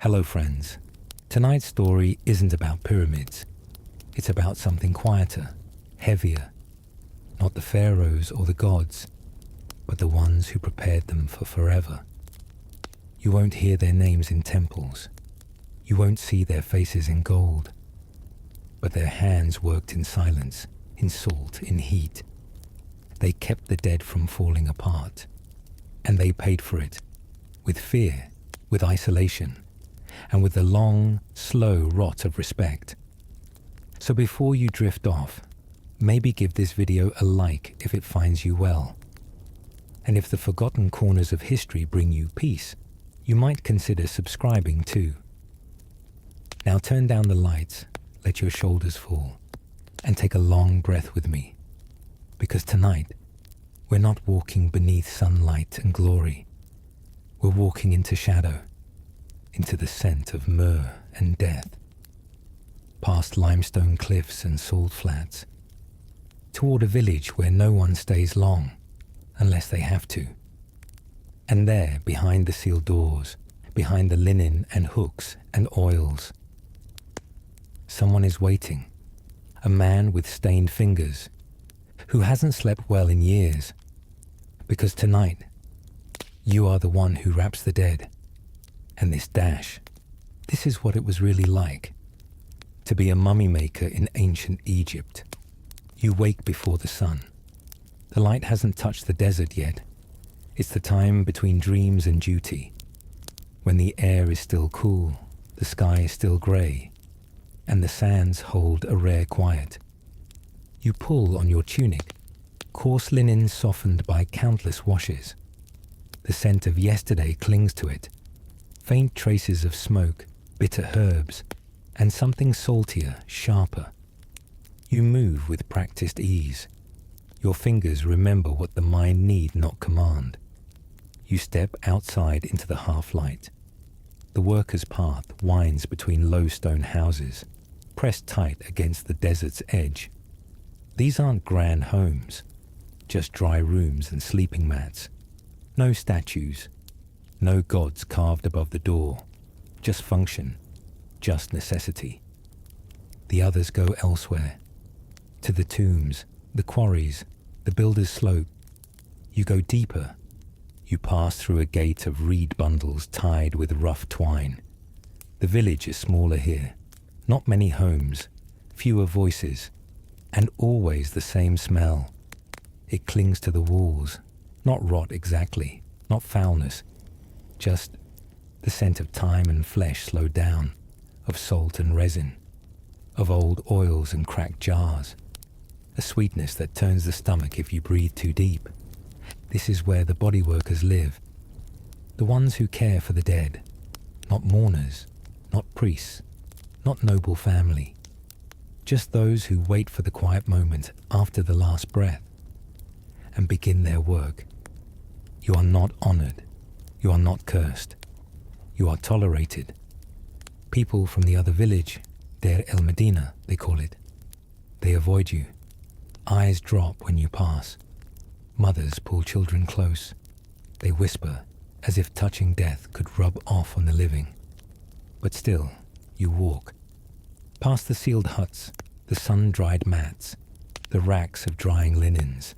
Hello friends. Tonight's story isn't about pyramids. It's about something quieter, heavier. Not the pharaohs or the gods, but the ones who prepared them for forever. You won't hear their names in temples. You won't see their faces in gold. But their hands worked in silence, in salt, in heat. They kept the dead from falling apart. And they paid for it, with fear, with isolation, and with the long, slow rot of respect. So before you drift off, maybe give this video a like if it finds you well. And if the forgotten corners of history bring you peace, you might consider subscribing too. Now turn down the lights, let your shoulders fall, and take a long breath with me. Because tonight, we're not walking beneath sunlight and glory. We're walking into shadow, into the scent of myrrh and death, past limestone cliffs and salt flats, toward a village where no one stays long, unless they have to. And there, behind the sealed doors, behind the linen and hooks and oils, someone is waiting, a man with stained fingers, who hasn't slept well in years, because tonight, you are the one who wraps the dead. And this dash, this is what it was really like, to be a mummy maker in ancient Egypt. You wake before the sun. The light hasn't touched the desert yet. It's the time between dreams and duty, when the air is still cool, the sky is still grey, and the sands hold a rare quiet. You pull on your tunic, coarse linen softened by countless washes. The scent of yesterday clings to it. Faint traces of smoke, bitter herbs, and something saltier, sharper. You move with practiced ease. Your fingers remember what the mind need not command. You step outside into the half-light. The worker's path winds between low stone houses, pressed tight against the desert's edge. These aren't grand homes, just dry rooms and sleeping mats. No statues. No gods carved above the door, just function, just necessity. The others go elsewhere, to the tombs, the quarries, the builder's slope. You go deeper. You pass through a gate of reed bundles tied with rough twine. The village is smaller here, not many homes, fewer voices, and always the same smell. It clings to the walls, not rot exactly, not foulness, just the scent of time and flesh slowed down, of salt and resin, of old oils and cracked jars, a sweetness that turns the stomach if you breathe too deep. This is where the body workers live, the ones who care for the dead, not mourners, not priests, not noble family, just those who wait for the quiet moment after the last breath and begin their work. You are not honored. You are not cursed. You are tolerated. People from the other village, Der El Medina, they call it. They avoid you. Eyes drop when you pass. Mothers pull children close. They whisper, as if touching death could rub off on the living. But still, you walk. Past the sealed huts, the sun-dried mats, the racks of drying linens.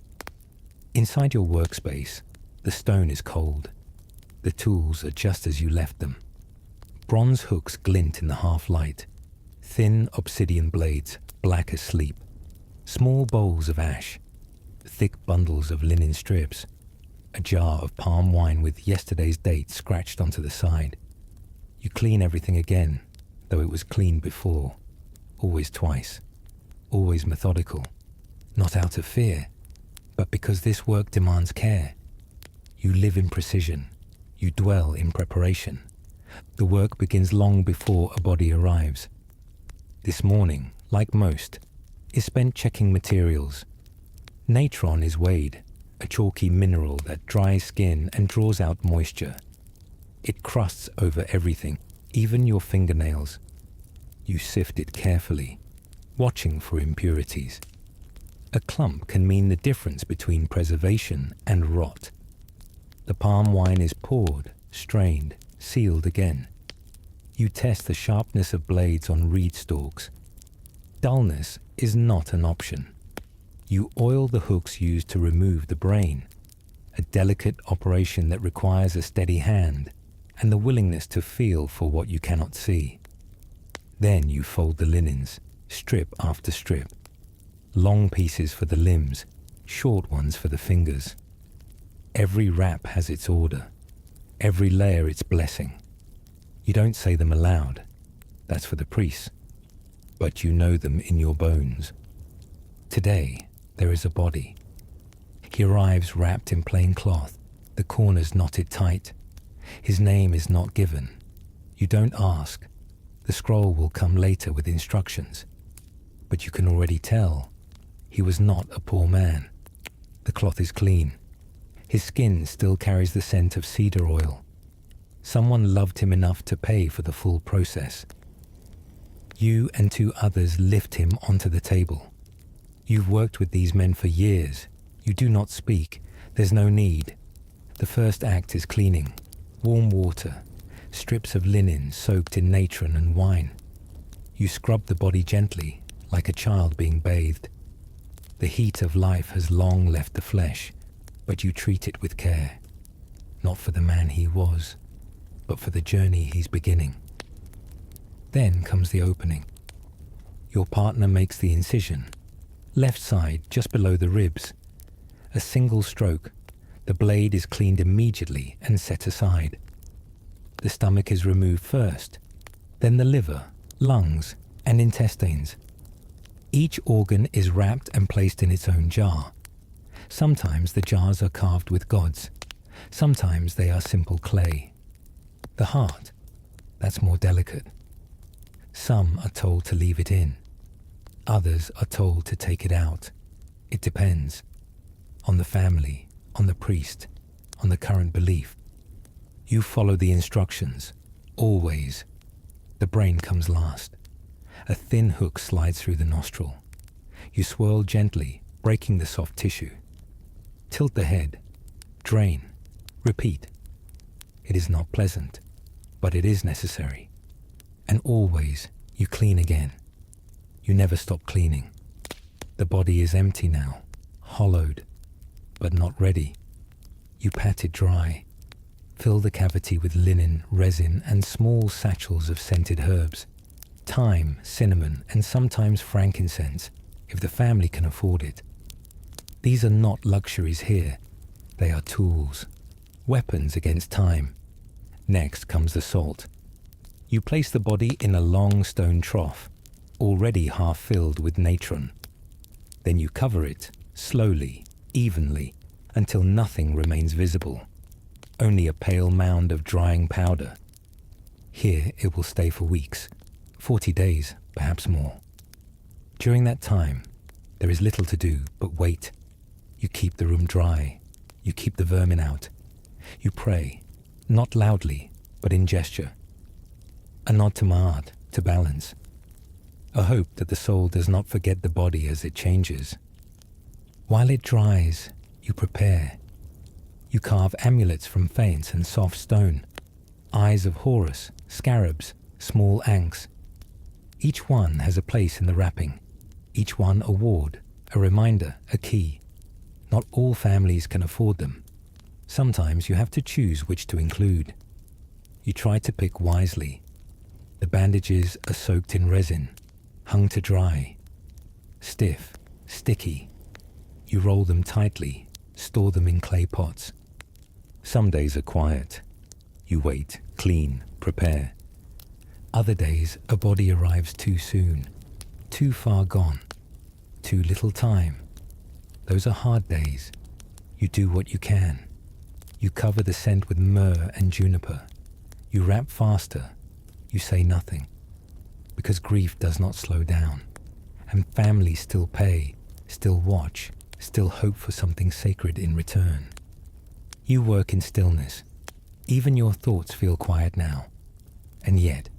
Inside your workspace, the stone is cold. The tools are just as you left them. Bronze hooks glint in the half-light. Thin obsidian blades, black as sleep. Small bowls of ash. Thick bundles of linen strips. A jar of palm wine with yesterday's date scratched onto the side. You clean everything again, though it was cleaned before. Always twice. Always methodical. Not out of fear, but because this work demands care. You live in precision. You dwell in preparation. The work begins long before a body arrives. This morning, like most, is spent checking materials. Natron is weighed, a chalky mineral that dries skin and draws out moisture. It crusts over everything, even your fingernails. You sift it carefully, watching for impurities. A clump can mean the difference between preservation and rot. The palm wine is poured, strained, sealed again. You test the sharpness of blades on reed stalks. Dullness is not an option. You oil the hooks used to remove the brain, a delicate operation that requires a steady hand and the willingness to feel for what you cannot see. Then you fold the linens, strip after strip. Long pieces for the limbs, short ones for the fingers. Every wrap has its order, every layer its blessing. You don't say them aloud, that's for the priests, but you know them in your bones. Today, there is a body. He arrives wrapped in plain cloth, the corners knotted tight. His name is not given. You don't ask. The scroll will come later with instructions. But you can already tell he was not a poor man. The cloth is clean. His skin still carries the scent of cedar oil. Someone loved him enough to pay for the full process. You and 2 others lift him onto the table. You've worked with these men for years. You do not speak. There's no need. The first act is cleaning. Warm water, strips of linen soaked in natron and wine. You scrub the body gently, like a child being bathed. The heat of life has long left the flesh, but you treat it with care. Not for the man he was, but for the journey he's beginning. Then comes the opening. Your partner makes the incision, left side just below the ribs. A single stroke. The blade is cleaned immediately and set aside. The stomach is removed first, then the liver, lungs, and intestines. Each organ is wrapped and placed in its own jar. Sometimes the jars are carved with gods. Sometimes they are simple clay. The heart, that's more delicate. Some are told to leave it in. Others are told to take it out. It depends on the family, on the priest, on the current belief. You follow the instructions, always. The brain comes last. A thin hook slides through the nostril. You swirl gently, breaking the soft tissue. Tilt the head. Drain. Repeat. It is not pleasant, but it is necessary. And always, you clean again. You never stop cleaning. The body is empty now, hollowed, but not ready. You pat it dry. Fill the cavity with linen, resin, and small satchels of scented herbs. Thyme, cinnamon, and sometimes frankincense, if the family can afford it. These are not luxuries here. They are tools, weapons against time. Next comes the salt. You place the body in a long stone trough, already half filled with natron. Then you cover it, slowly, evenly, until nothing remains visible. Only a pale mound of drying powder. Here it will stay for weeks, 40 days, perhaps more. During that time, there is little to do but wait. You keep the room dry. You keep the vermin out. You pray, not loudly, but in gesture. A nod to Ma'at, to balance. A hope that the soul does not forget the body as it changes. While it dries, you prepare. You carve amulets from faience and soft stone, eyes of Horus, scarabs, small ankhs. Each one has a place in the wrapping, each one a ward, a reminder, a key. Not all families can afford them. Sometimes you have to choose which to include. You try to pick wisely. The bandages are soaked in resin, hung to dry. Stiff, sticky. You roll them tightly, store them in clay pots. Some days are quiet. You wait, clean, prepare. Other days, a body arrives too soon, too far gone, too little time. Those are hard days. You do what you can. You cover the scent with myrrh and juniper. You wrap faster. You say nothing. Because grief does not slow down. And families still pay, still watch, still hope for something sacred in return. You work in stillness. Even your thoughts feel quiet now. And yet,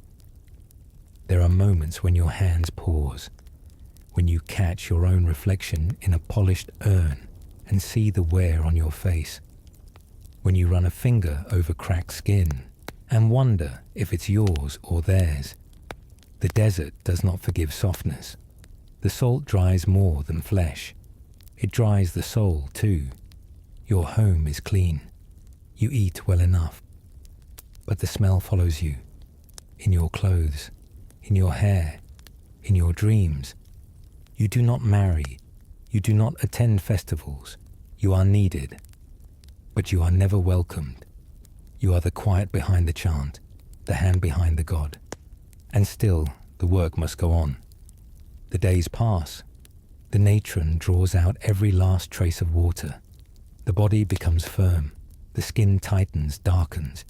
there are moments when your hands pause, when you catch your own reflection in a polished urn and see the wear on your face, when you run a finger over cracked skin and wonder if it's yours or theirs. The desert does not forgive softness. The salt dries more than flesh. It dries the soul too. Your home is clean. You eat well enough. But the smell follows you, in your clothes, in your hair, in your dreams. You do not marry. You do not attend festivals. You are needed. But you are never welcomed. You are the quiet behind the chant, the hand behind the god. And still, the work must go on. The days pass. The natron draws out every last trace of water. The body becomes firm. The skin tightens, darkens.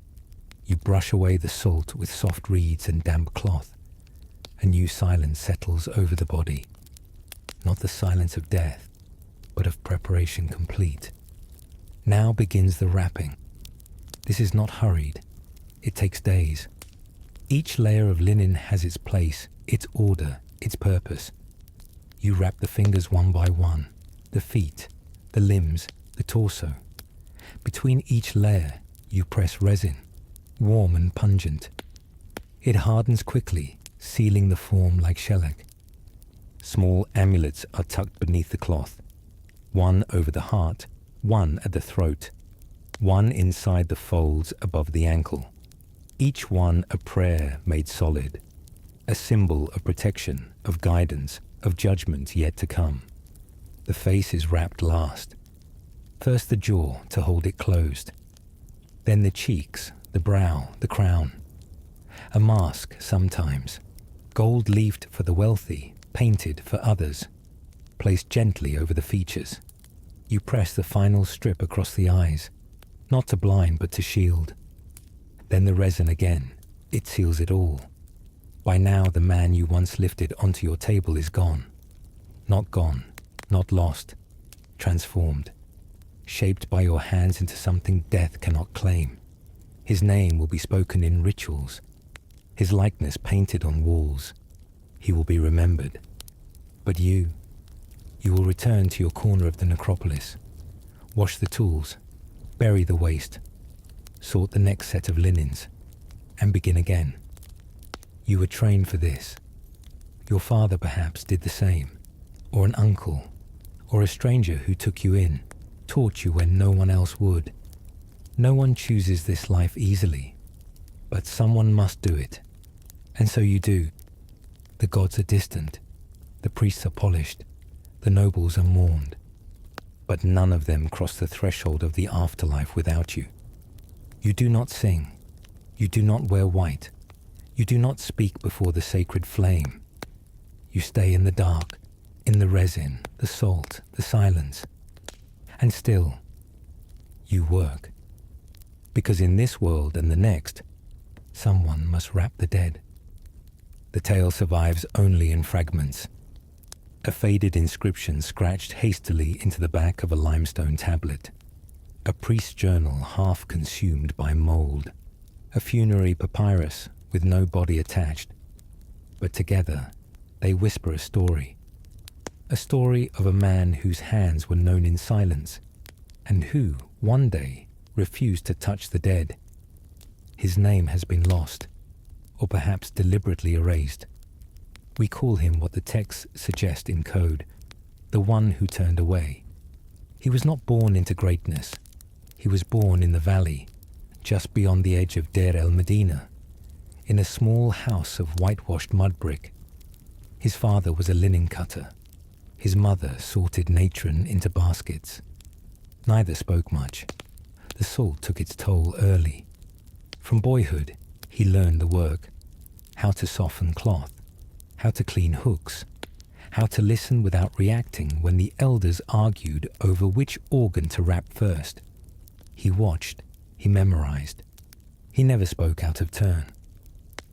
You brush away the salt with soft reeds and damp cloth. A new silence settles over the body. Not the silence of death, but of preparation complete. Now begins the wrapping. This is not hurried. It takes days. Each layer of linen has its place, its order, its purpose. You wrap the fingers one by one, the feet, the limbs, the torso. Between each layer, you press resin, warm and pungent. It hardens quickly, sealing the form like shellac. Small amulets are tucked beneath the cloth, one over the heart, one at the throat, one inside the folds above the ankle. Each one a prayer made solid, a symbol of protection, of guidance, of judgment yet to come. The face is wrapped last. First the jaw to hold it closed, then the cheeks, the brow, the crown. A mask sometimes, gold-leafed for the wealthy, painted for others, placed gently over the features. You press the final strip across the eyes, not to blind but to shield. Then the resin again, it seals it all. By now the man you once lifted onto your table is gone. Not lost, transformed, shaped by your hands into something death cannot claim. His name will be spoken in rituals, his likeness painted on walls. He will be remembered. But you will return to your corner of the necropolis, wash the tools, bury the waste, sort the next set of linens, and begin again. You were trained for this. Your father perhaps did the same, or an uncle, or a stranger who took you in, taught you when no one else would. No one chooses this life easily, but someone must do it. And so you do. The gods are distant, the priests are polished, the nobles are mourned, but none of them cross the threshold of the afterlife without you. You do not sing, you do not wear white, you do not speak before the sacred flame. You stay in the dark, in the resin, the salt, the silence. And still, you work. Because in this world and the next, someone must wrap the dead. The tale survives only in fragments. A faded inscription scratched hastily into the back of a limestone tablet. A priest's journal half consumed by mold. A funerary papyrus with no body attached. But together, they whisper a story. A story of a man whose hands were known in silence, and who, one day, refused to touch the dead. His name has been lost, or perhaps deliberately erased. We call him what the texts suggest in code, the one who turned away. He was not born into greatness. He was born in the valley, just beyond the edge of Deir el-Medina, in a small house of whitewashed mud brick. His father was a linen cutter. His mother sorted natron into baskets. Neither spoke much. The salt took its toll early. From boyhood, he learned the work, how to soften cloth, how to clean hooks, how to listen without reacting when the elders argued over which organ to wrap first. He watched, he memorized. He never spoke out of turn.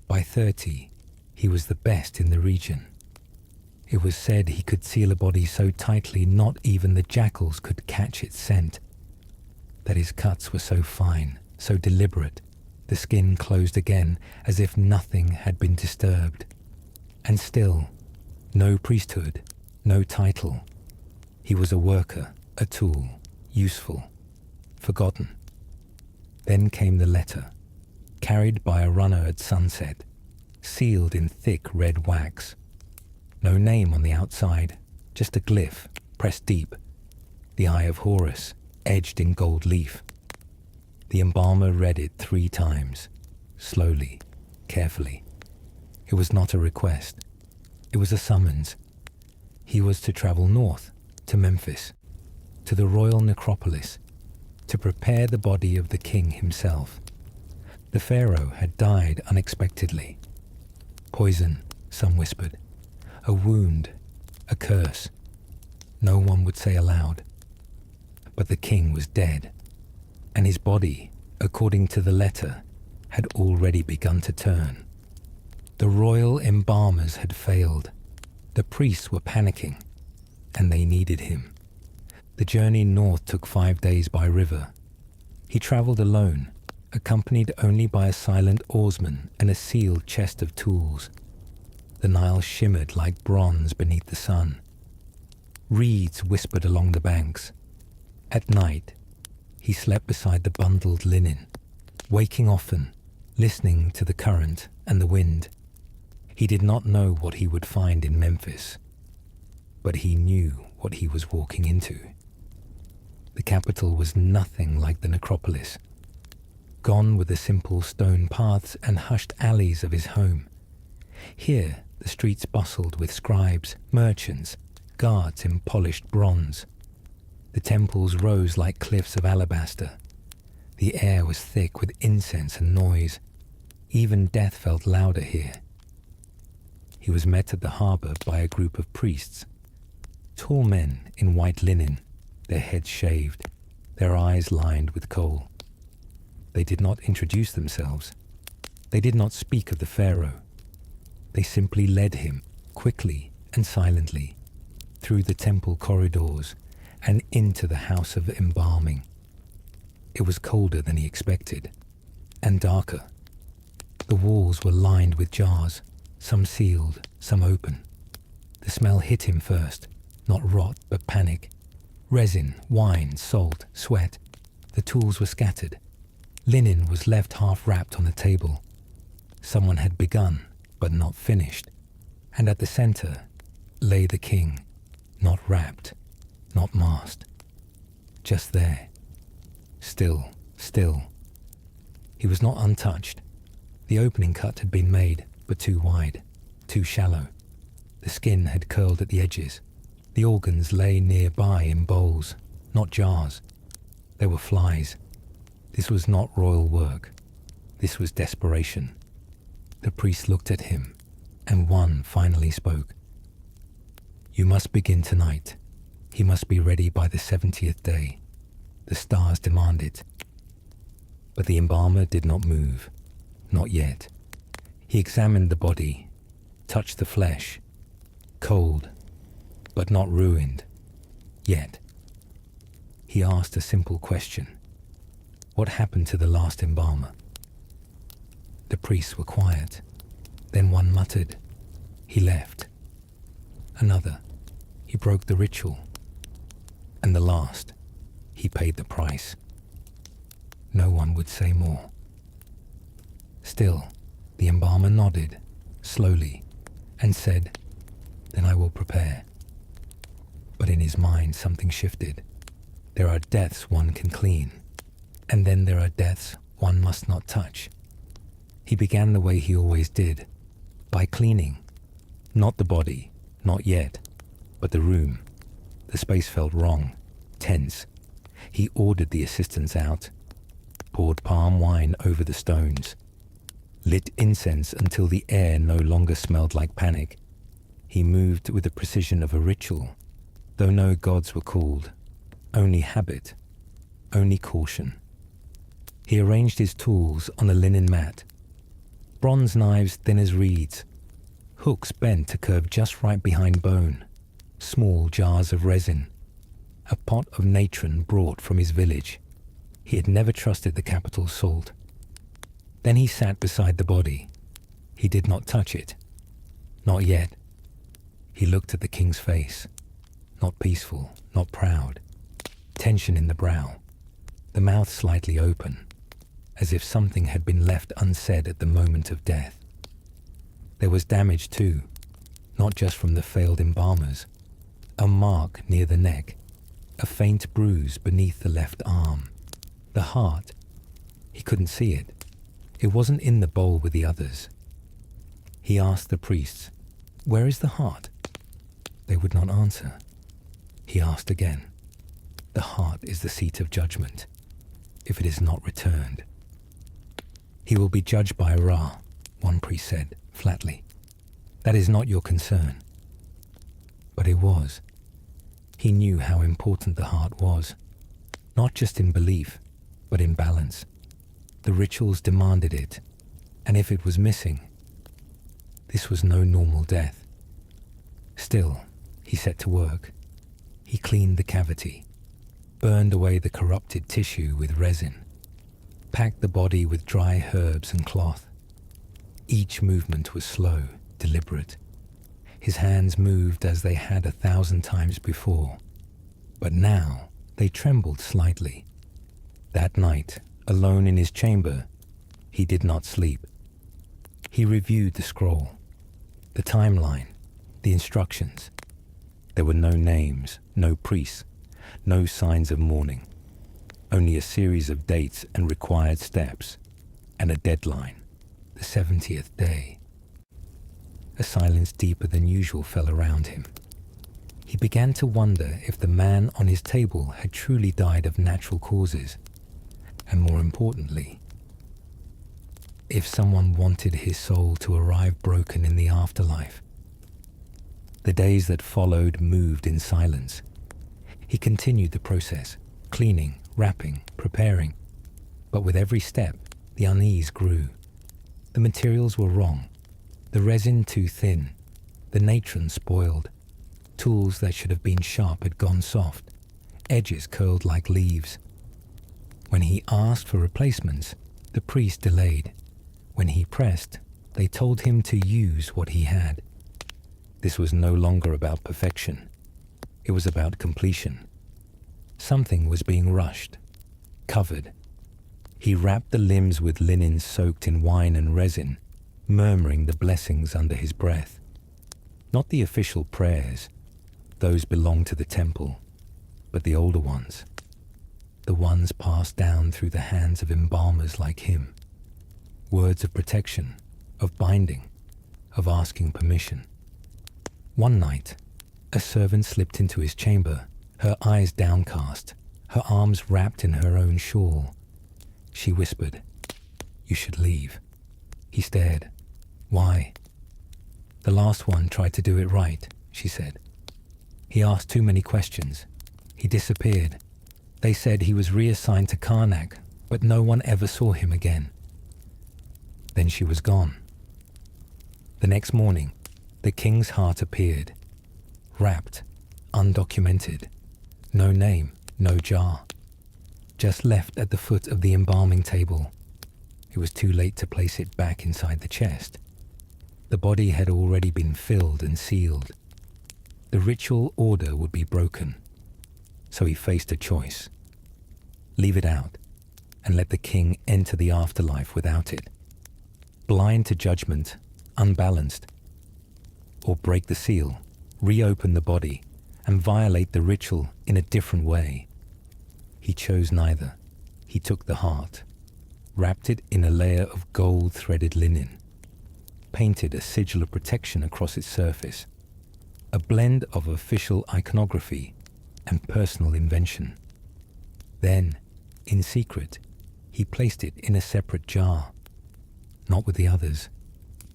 By 30, he was the best in the region. It was said he could seal a body so tightly not even the jackals could catch its scent. That his cuts were so fine, so deliberate, the skin closed again as if nothing had been disturbed. And still, no priesthood, no title. He was a worker, a tool, useful, forgotten. Then came the letter. carried by a runner at sunset, sealed in thick red wax. No name on the outside, just a glyph, pressed deep, the eye of Horus, edged in gold leaf. The embalmer read it 3 times, slowly, carefully. It was not a request. It was a summons. He was to travel north, to Memphis, to the royal necropolis, to prepare the body of the king himself. The pharaoh had died unexpectedly. Poison, some whispered. A wound, a curse. No one would say aloud. But the king was dead, and his body, according to the letter, had already begun to turn. The royal embalmers had failed. The priests were panicking, and they needed him. The journey north took 5 days by river. He traveled alone, accompanied only by a silent oarsman and a sealed chest of tools. The Nile shimmered like bronze beneath the sun. Reeds whispered along the banks. At night, he slept beside the bundled linen, waking often, listening to the current and the wind. He did not know what he would find in Memphis, but he knew what he was walking into. The capital was nothing like the necropolis. Gone were the simple stone paths and hushed alleys of his home. Here, the streets bustled with scribes, merchants, guards in polished bronze. The temples rose like cliffs of alabaster. The air was thick with incense and noise. Even death felt louder here. He was met at the harbor by a group of priests. Tall men in white linen, their heads shaved, their eyes lined with kohl. They did not introduce themselves. They did not speak of the pharaoh. They simply led him, quickly and silently, through the temple corridors and into the house of embalming. It was colder than he expected, and darker. The walls were lined with jars, some sealed, some open. The smell hit him first, not rot but panic. Resin, wine, salt, sweat. The tools were scattered. Linen was left half wrapped on the table. Someone had begun, but not finished. And at the center lay the king, not wrapped, not masked. Just there. Still, still. He was not untouched. The opening cut had been made, but too wide, too shallow. The skin had curled at the edges. The organs lay nearby in bowls, not jars. There were flies. This was not royal work. This was desperation. The priest looked at him, and one finally spoke. "You must begin tonight. He must be ready by the 70th day. The stars demand it." But the embalmer did not move. Not yet. He examined the body, touched the flesh. Cold, but not ruined. Yet. He asked a simple question. What happened to the last embalmer? The priests were quiet. Then one muttered, "He left." Another, "He broke the ritual." And the last, "He paid the price." No one would say more. Still, the embalmer nodded, slowly, and said, "Then I will prepare." But in his mind something shifted. There are deaths one can clean, and then there are deaths one must not touch. He began the way he always did, by cleaning. Not the body, not yet, but the room. The space felt wrong, tense. He ordered the assistants out, poured palm wine over the stones, lit incense until the air no longer smelled like panic. He moved with the precision of a ritual, though no gods were called, only habit, only caution. He arranged his tools on a linen mat, bronze knives thin as reeds, hooks bent to curve just right behind bone, small jars of resin, a pot of natron brought from his village. He had never trusted the capital's salt. Then he sat beside the body. He did not touch it. Not yet. He looked at the king's face. Not peaceful, not proud. Tension in the brow. The mouth slightly open. as if something had been left unsaid at the moment of death. There was damage too, not just from the failed embalmers. A mark near the neck, a faint bruise beneath the left arm. The heart, he couldn't see it. It wasn't in the bowl with the others. He asked the priests, "Where is the heart?" They would not answer. He asked again. The heart is the seat of judgment, if it is not returned. "He will be judged by Ra," one priest said, flatly. "That is not your concern." But it was. He knew how important the heart was, not just in belief, but in balance. The rituals demanded it, and if it was missing, this was no normal death. Still, he set to work. He cleaned the cavity, burned away the corrupted tissue with resin, packed the body with dry herbs and cloth. Each movement was slow, deliberate. His hands moved as they had 1,000 times before, but now they trembled slightly. That night, alone in his chamber, he did not sleep. He reviewed the scroll, the timeline, the instructions. There were no names, no priests, no signs of mourning, only a series of dates and required steps, and a deadline, the 70th day. A silence deeper than usual fell around him. He began to wonder if the man on his table had truly died of natural causes, and more importantly, if someone wanted his soul to arrive broken in the afterlife. The days that followed moved in silence. He continued the process, cleaning, wrapping, preparing, but with every step, the unease grew. The materials were wrong, the resin too thin, the natron spoiled. Tools that should have been sharp had gone soft, edges curled like leaves. When he asked for replacements, the priest delayed. When he pressed, they told him to use what he had. This was no longer about perfection. It was about completion. Something was being rushed, covered. He wrapped the limbs with linen soaked in wine and resin, murmuring the blessings under his breath. Not the official prayers, those belonged to the temple, but the older ones, the ones passed down through the hands of embalmers like him. Words of protection, of binding, of asking permission. One night, a servant slipped into his chamber, her eyes downcast, her arms wrapped in her own shawl. She whispered, "You should leave." He stared. "Why?" "The last one tried to do it right," she said. "He asked too many questions. He disappeared. They said he was reassigned to Karnak, but no one ever saw him again." Then she was gone. The next morning, the king's heart appeared, wrapped, undocumented, no name, no jar, just left at the foot of the embalming table. It was too late to place it back inside the chest. The body had already been filled and sealed. The ritual order would be broken, so he faced a choice. Leave it out and let the king enter the afterlife without it, blind to judgment, unbalanced, or break the seal, reopen the body, and violate the ritual in a different way. He chose neither. He took the heart, wrapped it in a layer of gold-threaded linen, painted a sigil of protection across its surface, a blend of official iconography and personal invention. Then, in secret, he placed it in a separate jar, not with the others,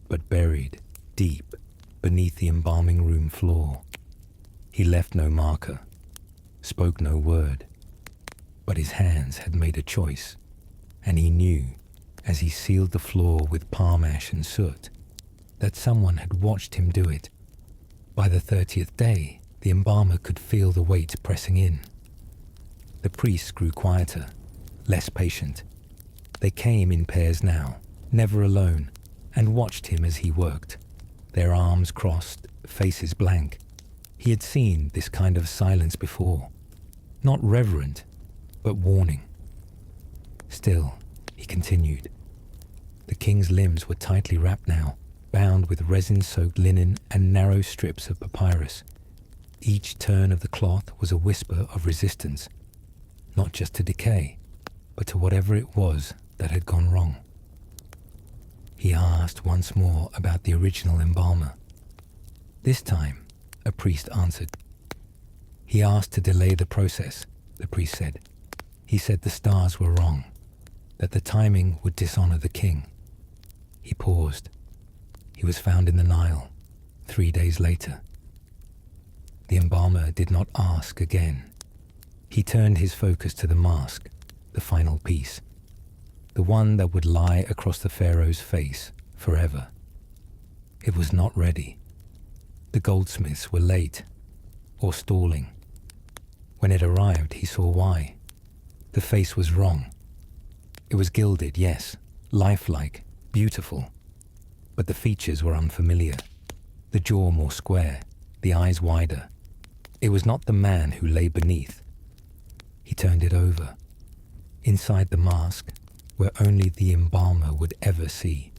but buried deep beneath the embalming room floor. He left no marker, spoke no word, but his hands had made a choice, and he knew, as he sealed the floor with palm ash and soot, that someone had watched him do it. By the 30th day, the embalmer could feel the weight pressing in. The priests grew quieter, less patient. They came in pairs now, never alone, and watched him as he worked, their arms crossed, faces blank. He had seen this kind of silence before, not reverent, but warning. Still, he he continued. The king's limbs were tightly wrapped now, bound with resin-soaked linen and narrow strips of papyrus. Each turn of the cloth was a whisper of resistance, not just to decay, but to whatever it was that had gone wrong. He asked once more about the original embalmer. This time, a priest answered. He asked to delay the process, the priest said. He said the stars were wrong, that the timing would dishonor the king. He paused. He was found in the Nile 3 days later. The embalmer did not ask again. He turned his focus to the mask, the final piece, the one that would lie across the pharaoh's face forever. It was not ready. The goldsmiths were late, or stalling. When it arrived, he saw why. The face was wrong. It was gilded, yes, lifelike, beautiful, but the features were unfamiliar. The jaw more square, the eyes wider. It was not the man who lay beneath. He turned it over. Inside the mask, where only the embalmer would ever see,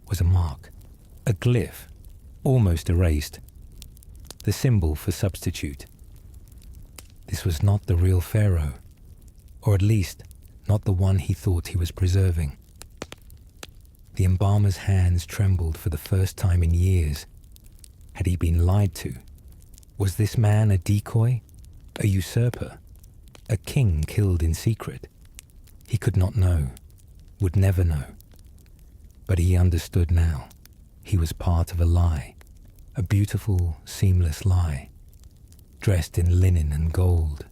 was a mark, a glyph, almost erased, the symbol for substitute. This was not the real pharaoh, or at least not the one he thought he was preserving. The embalmer's hands trembled for the first time in years. Had he been lied to? Was this man a decoy, a usurper, a king killed in secret? He could not know, would never know. But he understood now. He was part of a lie, a beautiful, seamless lie, dressed in linen and gold.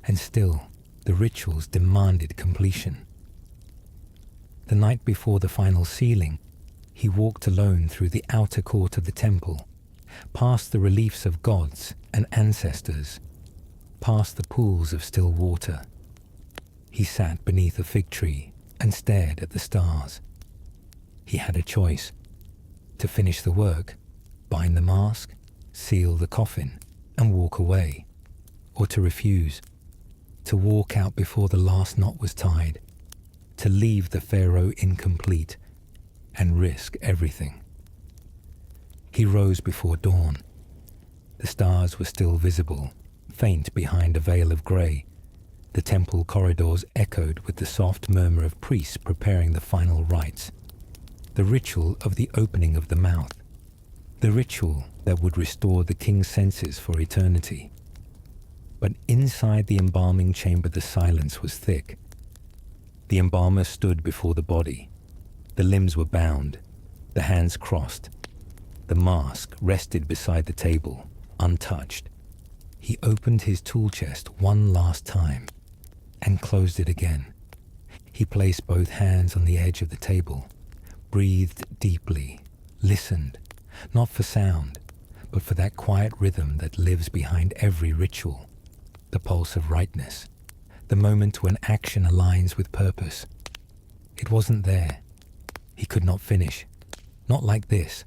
And still, the rituals demanded completion. The night before the final sealing, he walked alone through the outer court of the temple, past the reliefs of gods and ancestors, past the pools of still water. He sat beneath a fig tree and stared at the stars. He had a choice: to finish the work, bind the mask, seal the coffin, and walk away, or to refuse, to walk out before the last knot was tied, to leave the pharaoh incomplete, and risk everything. He rose before dawn. The stars were still visible, faint behind a veil of grey. The temple corridors echoed with the soft murmur of priests preparing the final rites, the ritual of the opening of the mouth, the ritual that would restore the king's senses for eternity. But inside the embalming chamber the silence was thick. The embalmer stood before the body. The limbs were bound, the hands crossed. The mask rested beside the table, untouched. He opened his tool chest one last time and closed it again. He placed both hands on the edge of the table, breathed deeply, listened, not for sound, but for that quiet rhythm that lives behind every ritual, the pulse of rightness, the moment when action aligns with purpose. It wasn't there. He could not finish. Not like this.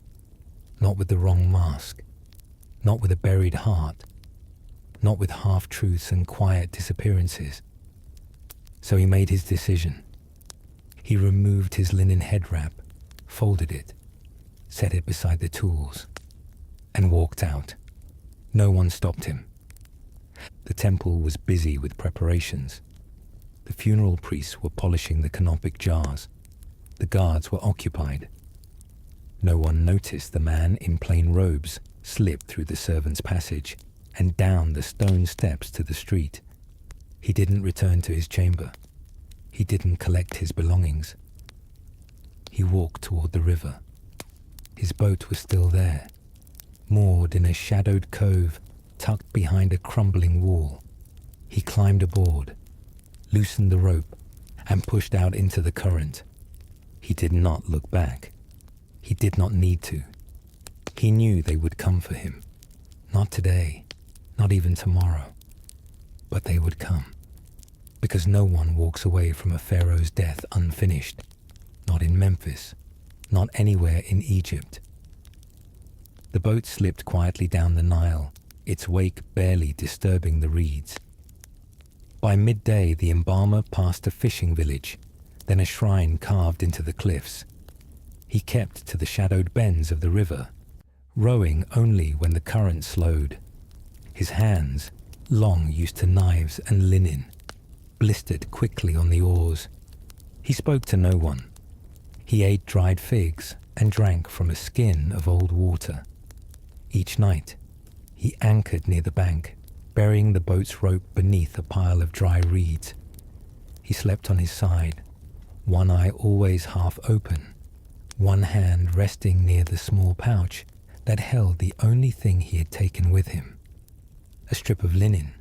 Not with the wrong mask. Not with a buried heart. Not with half-truths and quiet disappearances. So he made his decision. He removed his linen head wrap, folded it, set it beside the tools, and walked out. No one stopped him. The temple was busy with preparations. The funeral priests were polishing the canopic jars. The guards were occupied. No one noticed the man in plain robes slip through the servants' passage and down the stone steps to the street. He didn't return to his chamber. He didn't collect his belongings. He walked toward the river. His boat was still there, moored in a shadowed cove tucked behind a crumbling wall. He climbed aboard, loosened the rope, and pushed out into the current. He did not look back. He did not need to. He knew they would come for him. Not today, not even tomorrow. But they would come. Because no one walks away from a pharaoh's death unfinished. Not in Memphis. Not anywhere in Egypt. The boat slipped quietly down the Nile, its wake barely disturbing the reeds. By midday, the embalmer passed a fishing village. then a shrine carved into the cliffs. He kept to the shadowed bends of the river, rowing only when the current slowed. His hands, long used to knives and linen, blistered quickly on the oars. He spoke to no one. He ate dried figs and drank from a skin of old water. Each night, he anchored near the bank, burying the boat's rope beneath a pile of dry reeds. He slept on his side, one eye always half open, one hand resting near the small pouch that held the only thing he had taken with him, a strip of linen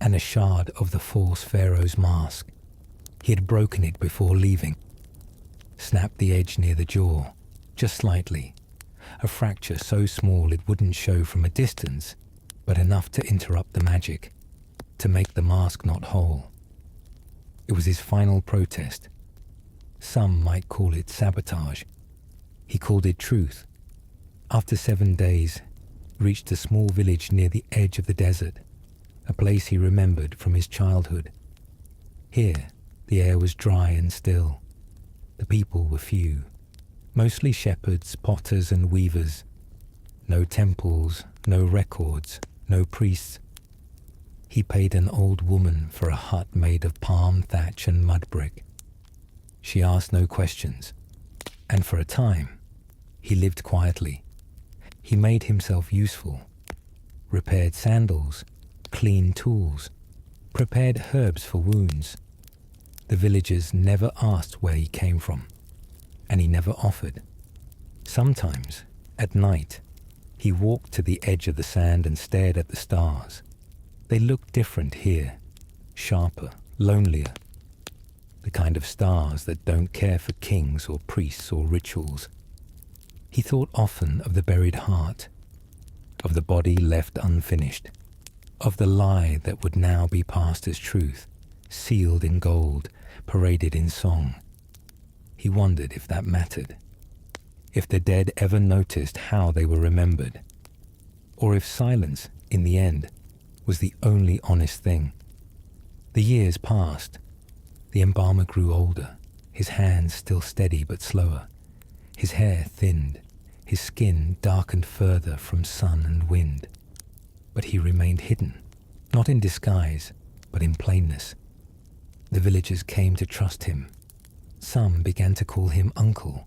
and a shard of the false pharaoh's mask. He had broken it before leaving, snapped the edge near the jaw, just slightly, a fracture so small it wouldn't show from a distance, but enough to interrupt the magic, to make the mask not whole. It was his final protest. Some might call it sabotage. He called it truth. After 7 days, reached a small village near the edge of the desert, a place he remembered from his childhood. Here, the air was dry and still. The people were few, mostly shepherds, potters and weavers. No temples, no records, no priests. He paid an old woman for a hut made of palm thatch and mud brick. She asked no questions, and for a time, he lived quietly. He made himself useful, repaired sandals, cleaned tools, prepared herbs for wounds. The villagers never asked where he came from, and he never offered. Sometimes, at night, he walked to the edge of the sand and stared at the stars. They looked different here, sharper, lonelier. The kind of stars that don't care for kings or priests or rituals. He thought often of the buried heart, of the body left unfinished, of the lie that would now be passed as truth, sealed in gold, paraded in song. He wondered if that mattered, if the dead ever noticed how they were remembered, or if silence, in the end, was the only honest thing. The years passed. The embalmer grew older, his hands still steady but slower. His hair thinned, his skin darkened further from sun and wind. But he remained hidden, not in disguise, but in plainness. The villagers came to trust him. Some began to call him uncle,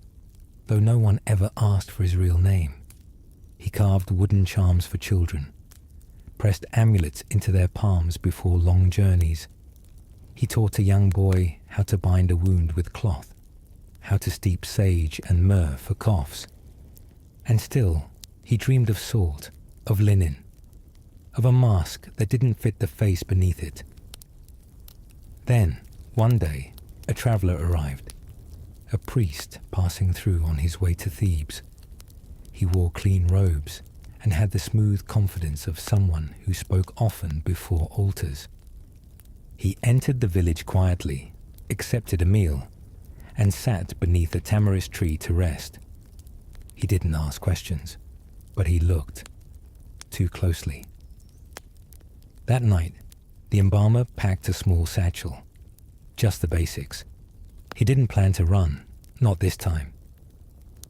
though no one ever asked for his real name. He carved wooden charms for children, pressed amulets into their palms before long journeys. He taught a young boy how to bind a wound with cloth, how to steep sage and myrrh for coughs. And still, he dreamed of salt, of linen, of a mask that didn't fit the face beneath it. Then, one day, a traveler arrived, a priest passing through on his way to Thebes. He wore clean robes and had the smooth confidence of someone who spoke often before altars. He entered the village quietly, accepted a meal, and sat beneath a tamarisk tree to rest. He didn't ask questions, but he looked too closely. That night, the embalmer packed a small satchel, just the basics. He didn't plan to run, not this time.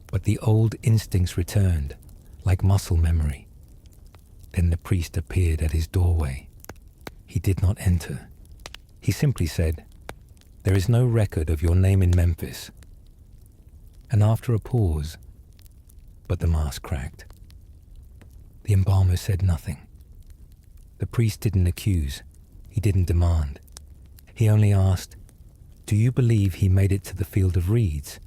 But the old instincts returned, like muscle memory. Then the priest appeared at his doorway. He did not enter. He simply said, "There is no record of your name in Memphis." And after a pause, but the mask cracked. The embalmer said nothing. The priest didn't accuse. He didn't demand. He only asked, "Do you believe he made it to the field of reeds?"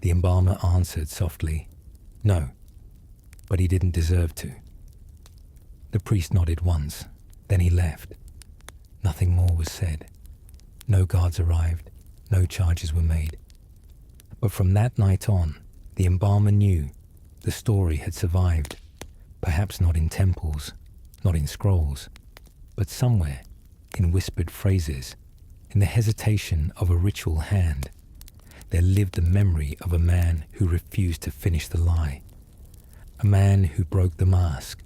The embalmer answered softly, "No, but he didn't deserve to." The priest nodded once, then he left. Nothing more was said. No guards arrived, no charges were made. But from that night on, the embalmer knew the story had survived, perhaps not in temples, not in scrolls, but somewhere in whispered phrases, in the hesitation of a ritual hand. There lived the memory of a man who refused to finish the lie, a man who broke the mask,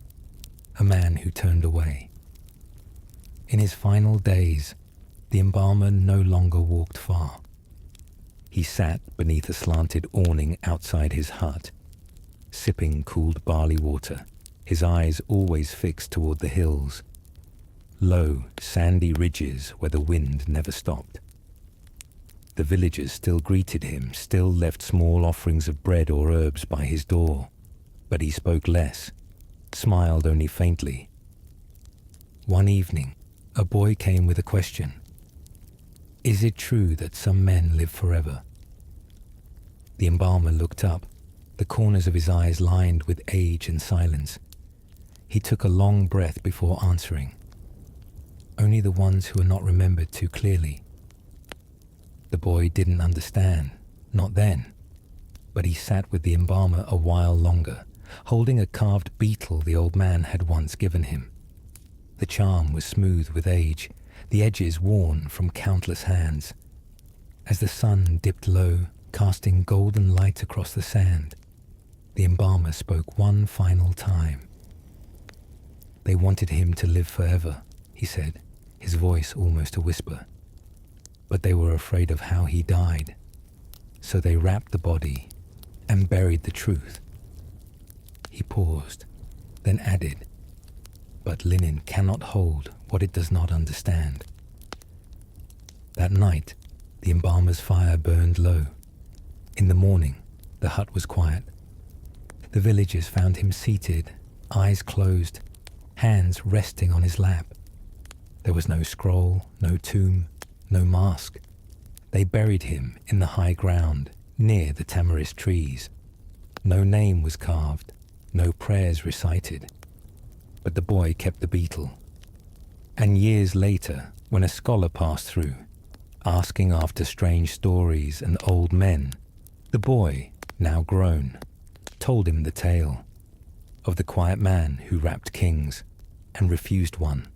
a man who turned away. In his final days, the embalmer no longer walked far. He sat beneath a slanted awning outside his hut, sipping cooled barley water, his eyes always fixed toward the hills, low, sandy ridges where the wind never stopped. The villagers still greeted him, still left small offerings of bread or herbs by his door, but he spoke less, smiled only faintly. One evening, a boy came with a question. Is it true that some men live forever? The embalmer looked up, the corners of his eyes lined with age and silence. He took a long breath before answering. Only the ones who are not remembered too clearly. The boy didn't understand, not then, but he sat with the embalmer a while longer, holding a carved beetle the old man had once given him. The charm was smooth with age, the edges worn from countless hands. As the sun dipped low, casting golden light across the sand, the embalmer spoke one final time. They wanted him to live forever, he said, his voice almost a whisper. But they were afraid of how he died, so they wrapped the body and buried the truth. He paused, then added, but linen cannot hold what it does not understand. That night, the embalmer's fire burned low. In the morning, the hut was quiet. The villagers found him seated, eyes closed, hands resting on his lap. There was no scroll, no tomb, no mask. They buried him in the high ground, near the tamarisk trees. No name was carved, no prayers recited. But the boy kept the beetle. And years later, when a scholar passed through, asking after strange stories and old men, the boy, now grown, told him the tale of the quiet man who wrapped kings and refused one.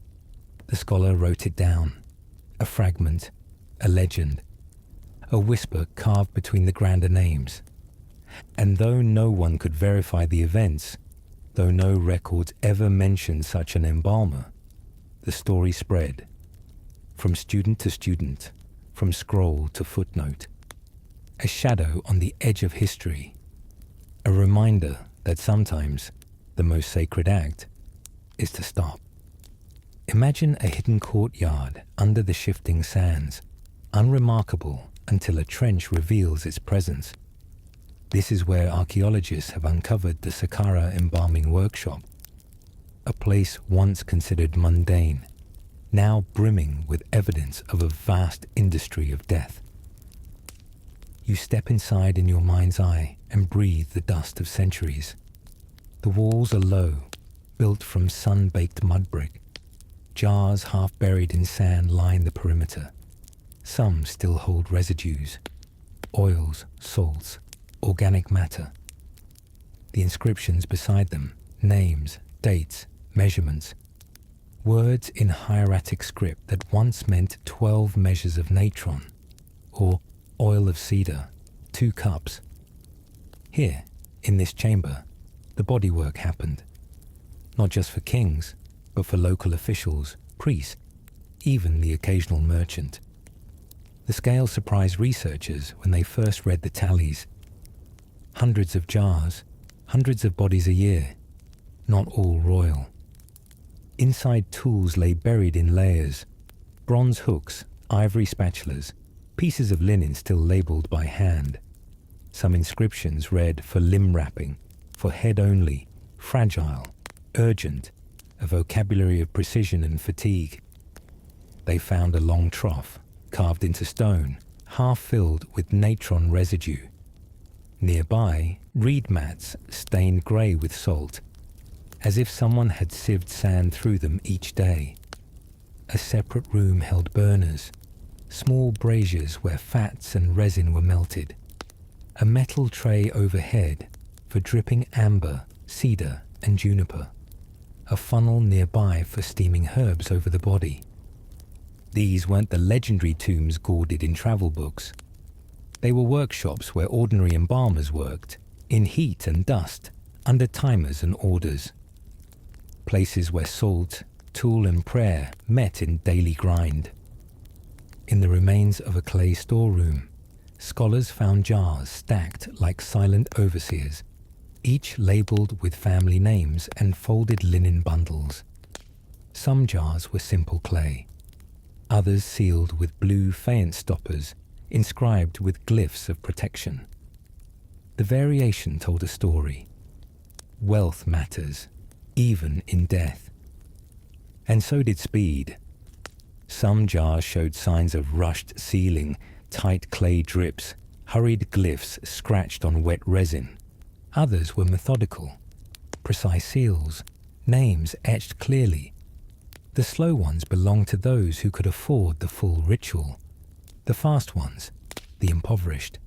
The scholar wrote it down, a fragment, a legend, a whisper carved between the grander names. And though no one could verify the events, though no records ever mentioned such an embalmer, the story spread, from student to student, from scroll to footnote, a shadow on the edge of history, a reminder that sometimes the most sacred act is to stop. Imagine a hidden courtyard under the shifting sands, unremarkable until a trench reveals its presence. This is where archaeologists have uncovered the Saqqara embalming workshop, a place once considered mundane, now brimming with evidence of a vast industry of death. You step inside in your mind's eye and breathe the dust of centuries. The walls are low, built from sun-baked mud brick. Jars half buried in sand line the perimeter. Some still hold residues, oils, salts, organic matter. The inscriptions beside them, names, dates, measurements, words in hieratic script that once meant 12 measures of natron, or oil of cedar, 2 cups. Here, in this chamber, the bodywork happened, not just for kings, but for local officials, priests, even the occasional merchant. The scale surprised researchers when they first read the tallies. Hundreds of jars, hundreds of bodies a year, not all royal. Inside tools lay buried in layers, bronze hooks, ivory spatulas, pieces of linen still labelled by hand. Some inscriptions read for limb wrapping, for head only, fragile, urgent, a vocabulary of precision and fatigue. They found a long trough, carved into stone, half filled with natron residue. Nearby, reed mats stained grey with salt, as if someone had sieved sand through them each day. A separate room held burners, small braziers where fats and resin were melted. A metal tray overhead for dripping amber, cedar and juniper. A funnel nearby for steaming herbs over the body. These weren't the legendary tombs gauded in travel books. They were workshops where ordinary embalmers worked, in heat and dust, under timers and orders. Places where salt, tool and prayer met in daily grind. In the remains of a clay storeroom, scholars found jars stacked like silent overseers, each labelled with family names and folded linen bundles. Some jars were simple clay, others sealed with blue faience stoppers inscribed with glyphs of protection. The variation told a story. Wealth matters, even in death. And so did speed. Some jars showed signs of rushed sealing, tight clay drips, hurried glyphs scratched on wet resin. Others were methodical, precise seals, names etched clearly. The slow ones belonged to those who could afford the full ritual. The fast ones, the impoverished.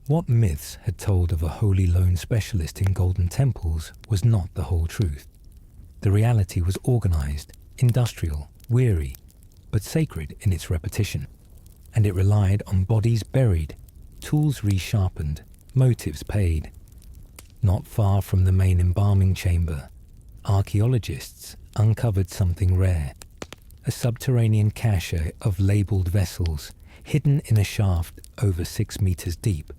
What myths had told of a holy lone specialist in golden temples was not the whole truth. The reality was organized, industrial, weary, but sacred in its repetition. And it relied on bodies buried, tools resharpened, motives paid. Not far from the main embalming chamber, archaeologists uncovered something rare, a subterranean cache of labelled vessels hidden in a shaft over 6 meters deep.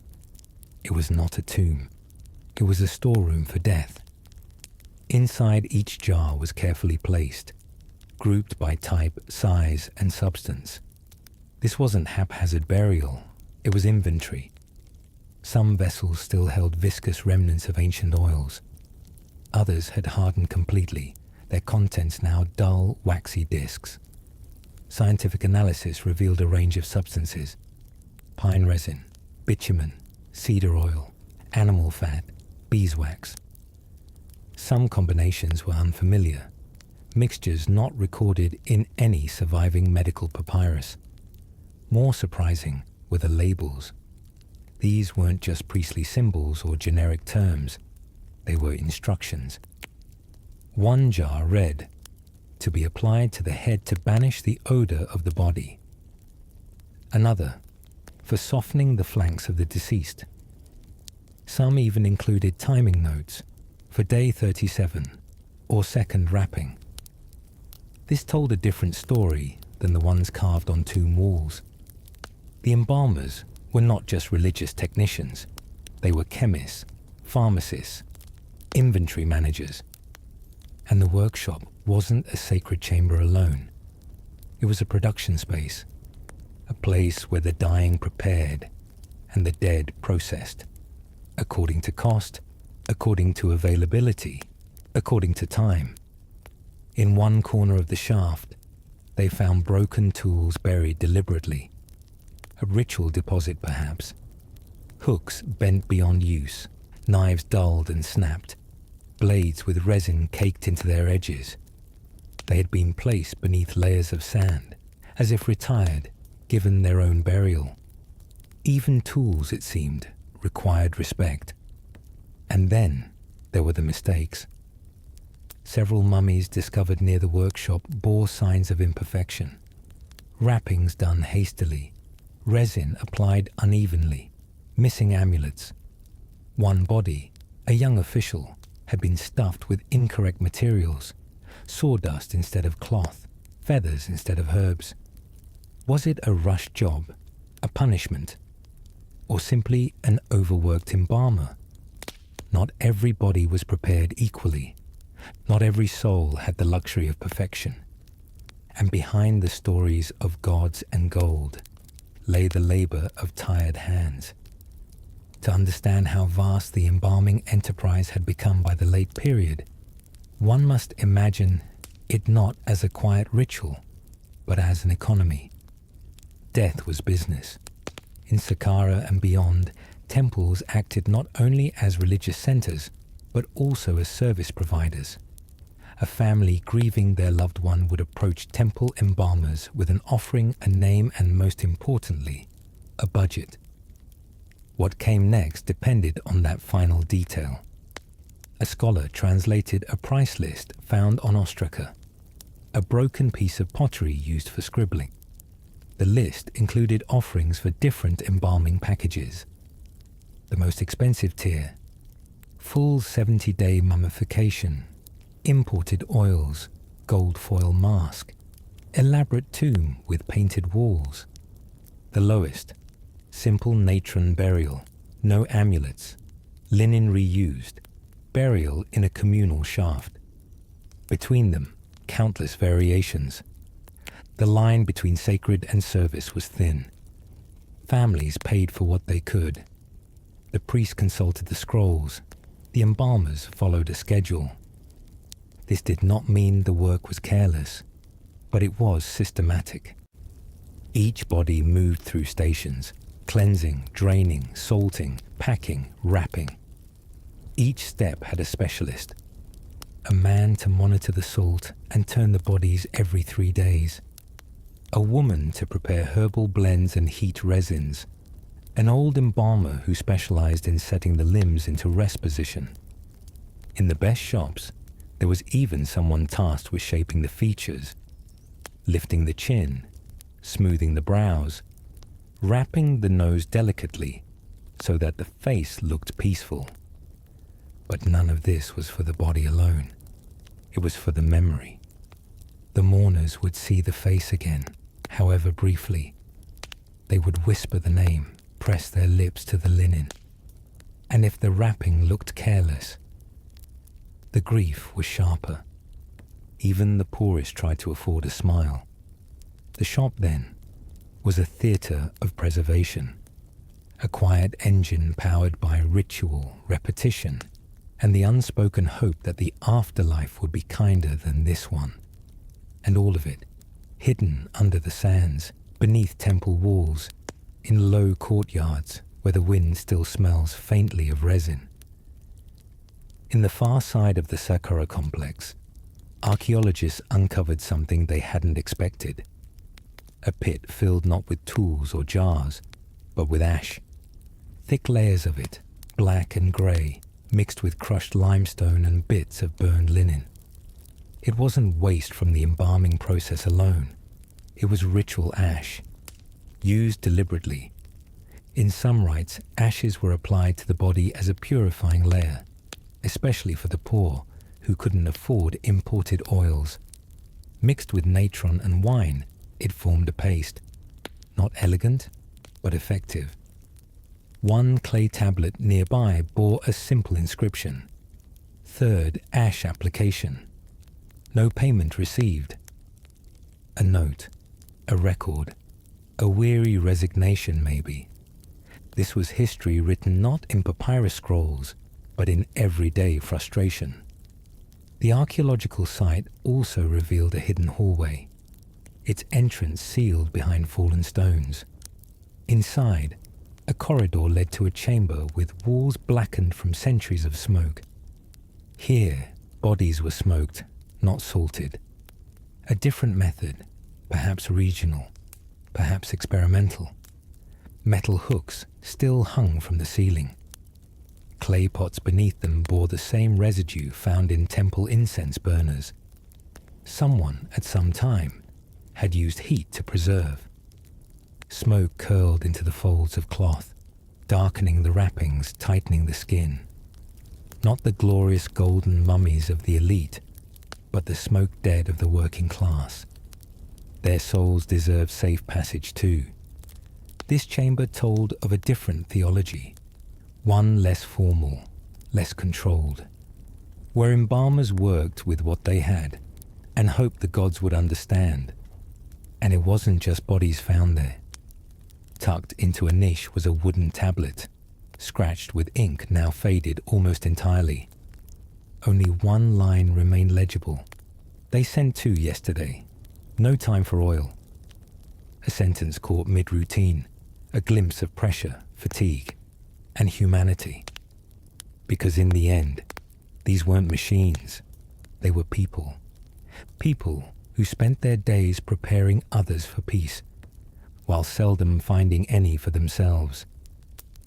It was not a tomb. It was a storeroom for death. Inside each jar was carefully placed, grouped by type, size, and substance. This wasn't haphazard burial, it was inventory. Some vessels still held viscous remnants of ancient oils. Others had hardened completely, their contents now dull, waxy discs. Scientific analysis revealed a range of substances: pine resin, bitumen, cedar oil, animal fat, beeswax. Some combinations were unfamiliar, mixtures not recorded in any surviving medical papyrus. More surprising were the labels. These weren't just priestly symbols or generic terms, they were instructions. One jar read, "To be applied to the head to banish the odor of the body." Another, "For softening the flanks of the deceased." Some even included timing notes, for day 37, or second wrapping. This told a different story than the ones carved on tomb walls. The embalmers were not just religious technicians, they were chemists, pharmacists, inventory managers. And the workshop wasn't a sacred chamber alone. It was a production space, a place where the dying prepared and the dead processed, according to cost, according to availability, according to time. In one corner of the shaft, they found broken tools buried deliberately. A ritual deposit, perhaps. Hooks bent beyond use, knives dulled and snapped, blades with resin caked into their edges. They had been placed beneath layers of sand, as if retired, given their own burial. Even tools, it seemed, required respect. And then there were the mistakes. Several mummies discovered near the workshop bore signs of imperfection. Wrappings done hastily, resin applied unevenly, missing amulets. One body, a young official, had been stuffed with incorrect materials, sawdust instead of cloth, feathers instead of herbs. Was it a rushed job, a punishment, or simply an overworked embalmer? Not every body was prepared equally. Not every soul had the luxury of perfection. And behind the stories of gods and gold lay the labor of tired hands. To understand how vast the embalming enterprise had become by the late period, one must imagine it not as a quiet ritual, but as an economy. Death was business. In Saqqara and beyond, temples acted not only as religious centers, but also as service providers. A family grieving their loved one would approach temple embalmers with an offering, a name, and most importantly, a budget. What came next depended on that final detail. A scholar translated a price list found on ostraca, a broken piece of pottery used for scribbling. The list included offerings for different embalming packages. The most expensive tier, full 70-day mummification, imported oils, gold foil mask, elaborate tomb with painted walls. The lowest, Simple natron burial, no amulets, linen reused, burial in a communal shaft. Between them, countless variations. The line between sacred and service was thin. Families paid for what they could. The priest consulted the scrolls. The embalmers followed a schedule. This did not mean the work was careless, but it was systematic. Each body moved through stations, cleansing, draining, salting, packing, wrapping. Each step had a specialist, a man to monitor the salt and turn the bodies every 3 days, a woman to prepare herbal blends and heat resins, an old embalmer who specialized in setting the limbs into rest position. In the best shops, there was even someone tasked with shaping the features, lifting the chin, smoothing the brows, wrapping the nose delicately so that the face looked peaceful. But none of this was for the body alone. It was for the memory. The mourners would see the face again, however briefly. They would whisper the name, press their lips to the linen. And if the wrapping looked careless, the grief was sharper. Even the poorest tried to afford a smile. The shop, then, was a theatre of preservation, a quiet engine powered by ritual, repetition, and the unspoken hope that the afterlife would be kinder than this one. And all of it, hidden under the sands, beneath temple walls, in low courtyards where the wind still smells faintly of resin. In the far side of the Saqqara complex, archaeologists uncovered something they hadn't expected. A pit filled not with tools or jars, but with ash. Thick layers of it, black and grey, mixed with crushed limestone and bits of burned linen. It wasn't waste from the embalming process alone. It was ritual ash, used deliberately. In some rites, ashes were applied to the body as a purifying layer, especially for the poor who couldn't afford imported oils. Mixed with natron and wine, it formed a paste. Not elegant, but effective. One clay tablet nearby bore a simple inscription. Third ash application. No payment received. A note, a record, a weary resignation maybe. This was history written not in papyrus scrolls, but in everyday frustration. The archaeological site also revealed a hidden hallway, its entrance sealed behind fallen stones. Inside, a corridor led to a chamber with walls blackened from centuries of smoke. Here, bodies were smoked, not salted. A different method, perhaps regional, perhaps experimental. Metal hooks still hung from the ceiling. Clay pots beneath them bore the same residue found in temple incense burners. Someone, at some time, had used heat to preserve. Smoke curled into the folds of cloth, darkening the wrappings, tightening the skin. Not the glorious golden mummies of the elite, but the smoke dead of the working class. Their souls deserved safe passage too. This chamber told of a different theology, one less formal, less controlled, where embalmers worked with what they had and hoped the gods would understand. And it wasn't just bodies found there. Tucked into a niche was a wooden tablet, scratched with ink now faded almost entirely. Only one line remained legible. They sent 2 yesterday. No time for oil. A sentence caught mid-routine, a glimpse of pressure, fatigue, and humanity. Because in the end, these weren't machines. They were people. People who spent their days preparing others for peace, while seldom finding any for themselves.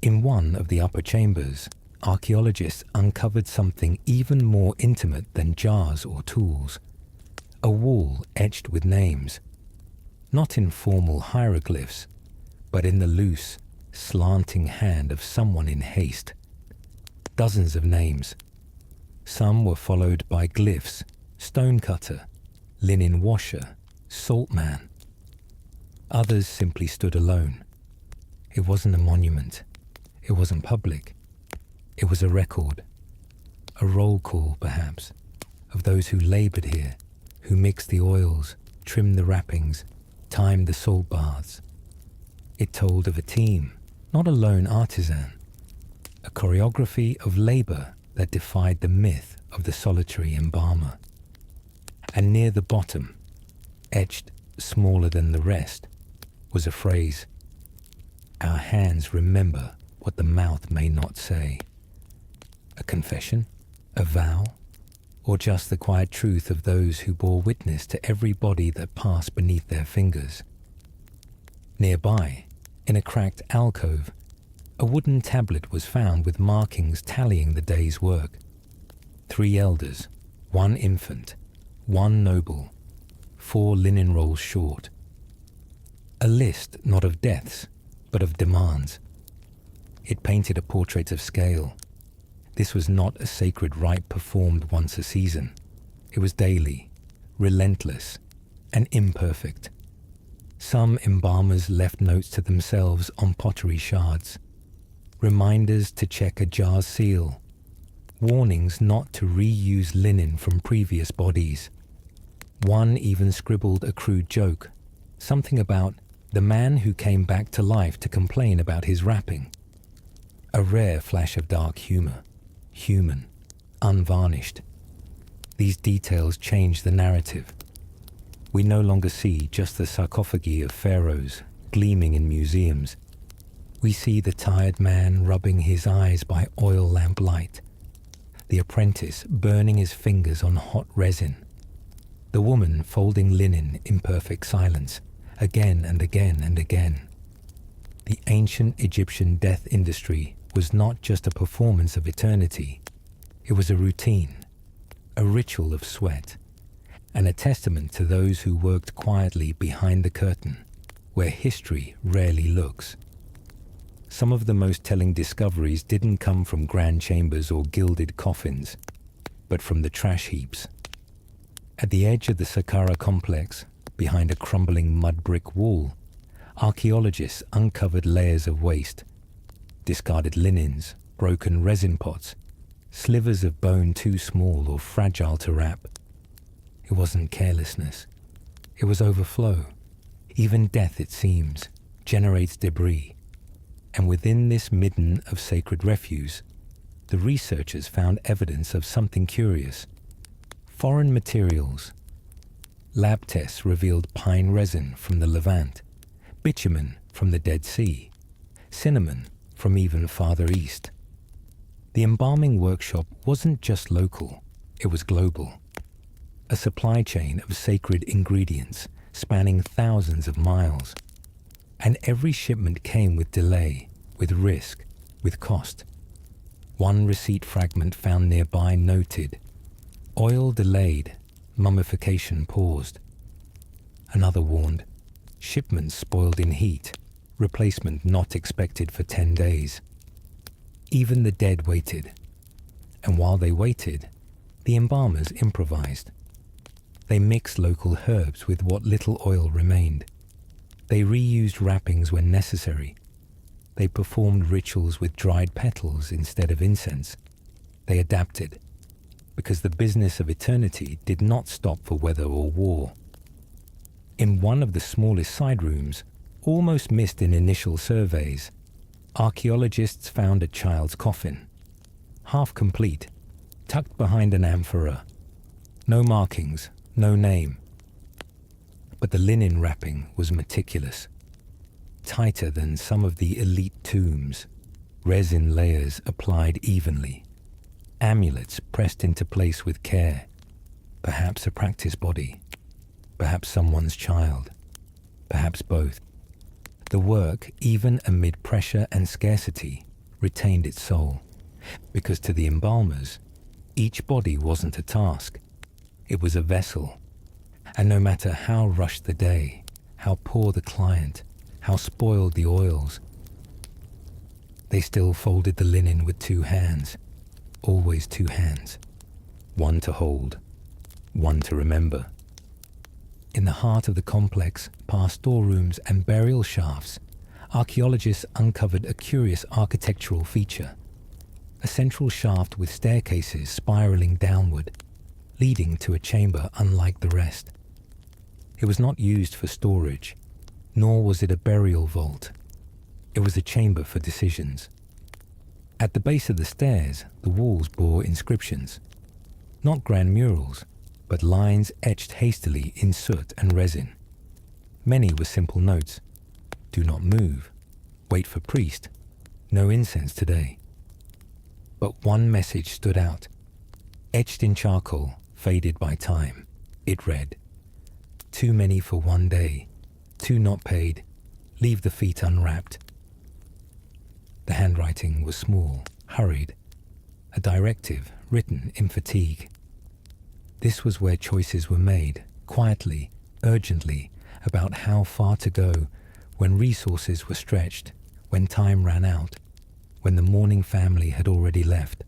In one of the upper chambers, archaeologists uncovered something even more intimate than jars or tools. A wall etched with names, not in formal hieroglyphs, but in the loose, slanting hand of someone in haste. Dozens of names. Some were followed by glyphs, stonecutter, linen washer, salt man. Others simply stood alone. It wasn't a monument. It wasn't public. It was a record, a roll call perhaps, of those who labored here, who mixed the oils, trimmed the wrappings, timed the salt baths. It told of a team, not a lone artisan, a choreography of labor that defied the myth of the solitary embalmer. And near the bottom, etched smaller than the rest, was a phrase, "Our hands remember what the mouth may not say." A confession, a vow, or just the quiet truth of those who bore witness to every body that passed beneath their fingers. Nearby, in a cracked alcove, a wooden tablet was found with markings tallying the day's work. 3 elders, 1 infant, 1 noble, 4 linen rolls short. A list not of deaths, but of demands. It painted a portrait of scale. This was not a sacred rite performed once a season. It was daily, relentless, and imperfect. Some embalmers left notes to themselves on pottery shards, reminders to check a jar's seal, warnings not to reuse linen from previous bodies. One even scribbled a crude joke, something about the man who came back to life to complain about his wrapping. A rare flash of dark humor, human, unvarnished. These details changed the narrative. We no longer see just the sarcophagi of pharaohs gleaming in museums. We see the tired man rubbing his eyes by oil lamp light, the apprentice burning his fingers on hot resin, the woman folding linen in perfect silence, again and again and again. The ancient Egyptian death industry was not just a performance of eternity. It was a routine, a ritual of sweat, and a testament to those who worked quietly behind the curtain, where history rarely looks. Some of the most telling discoveries didn't come from grand chambers or gilded coffins, but from the trash heaps. At the edge of the Saqqara complex, behind a crumbling mud brick wall, archaeologists uncovered layers of waste, discarded linens, broken resin pots, slivers of bone too small or fragile to wrap. It wasn't carelessness. It was overflow. Even death, it seems, generates debris. And within this midden of sacred refuse, the researchers found evidence of something curious. Foreign materials. Lab tests revealed pine resin from the Levant, bitumen from the Dead Sea, cinnamon from even farther east. The embalming workshop wasn't just local, it was global. A supply chain of sacred ingredients spanning thousands of miles. And every shipment came with delay, with risk, with cost. One receipt fragment found nearby noted, "Oil delayed, mummification paused." Another warned, "Shipment spoiled in heat, replacement not expected for 10 days." Even the dead waited. And while they waited, the embalmers improvised. They mixed local herbs with what little oil remained. They reused wrappings when necessary. They performed rituals with dried petals instead of incense. They adapted, because the business of eternity did not stop for weather or war. In one of the smallest side rooms, almost missed in initial surveys, archaeologists found a child's coffin, half complete, tucked behind an amphora. No markings, no name. But the linen wrapping was meticulous, tighter than some of the elite tombs, resin layers applied evenly, amulets pressed into place with care, perhaps a practice body, perhaps someone's child, perhaps both. The work, even amid pressure and scarcity, retained its soul, because to the embalmers, each body wasn't a task, it was a vessel. And no matter how rushed the day, how poor the client, how spoiled the oils, they still folded the linen with 2 hands, always 2 hands, one to hold, one to remember. In the heart of the complex, past storerooms and burial shafts, archaeologists uncovered a curious architectural feature: a central shaft with staircases spiraling downward, leading to a chamber unlike the rest. It was not used for storage, nor was it a burial vault. It was a chamber for decisions. At the base of the stairs, the walls bore inscriptions. Not grand murals, but lines etched hastily in soot and resin. Many were simple notes: "Do not move," "Wait for priest," "No incense today." But one message stood out. Etched in charcoal, faded by time, it read, "Too many for one day, two not paid, leave the feet unwrapped." The handwriting was small, hurried, a directive written in fatigue. This was where choices were made, quietly, urgently, about how far to go when resources were stretched, when time ran out, when the mourning family had already left.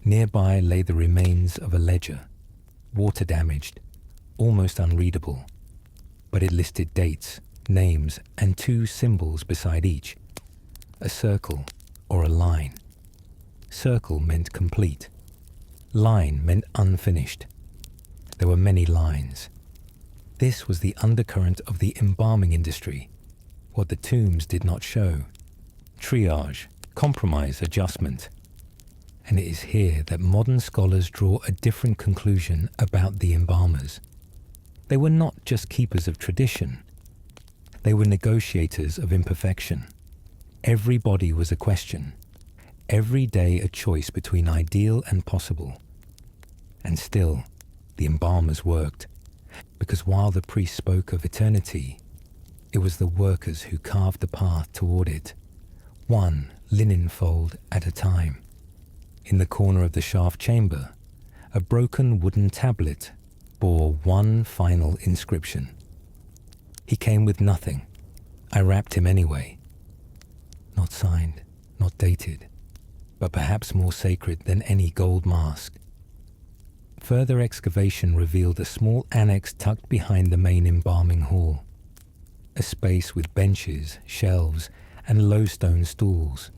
Nearby lay the remains of a ledger, water-damaged, almost unreadable, but it listed dates, names, and two symbols beside each: a circle or a line. Circle meant complete. Line meant unfinished. There were many lines. This was the undercurrent of the embalming industry, what the tombs did not show: triage, compromise, adjustment. And it is here that modern scholars draw a different conclusion about the embalmers. They were not just keepers of tradition. They were negotiators of imperfection. Every body was a question. Every day a choice between ideal and possible. And still, the embalmers worked, because while the priest spoke of eternity, it was the workers who carved the path toward it, one linen fold at a time. In the corner of the shaft chamber, a broken wooden tablet bore one final inscription: "He came with nothing. I wrapped him anyway." Not signed, not dated, but perhaps more sacred than any gold mask. Further excavation revealed a small annex tucked behind the main embalming hall, a space with benches, shelves, and low stone stools.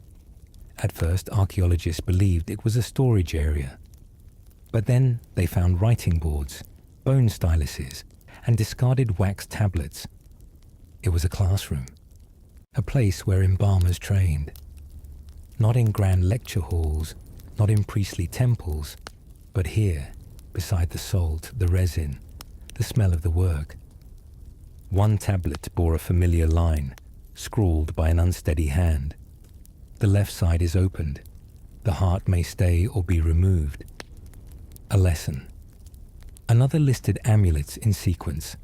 At first, archaeologists believed it was a storage area, but then they found writing boards, bone styluses, and discarded wax tablets. It was a classroom, a place where embalmers trained. Not in grand lecture halls, not in priestly temples, but here, beside the salt, the resin, the smell of the work. One tablet bore a familiar line, scrawled by an unsteady hand. The left side is opened. The heart may stay or be removed. A lesson. Another listed amulets in sequence: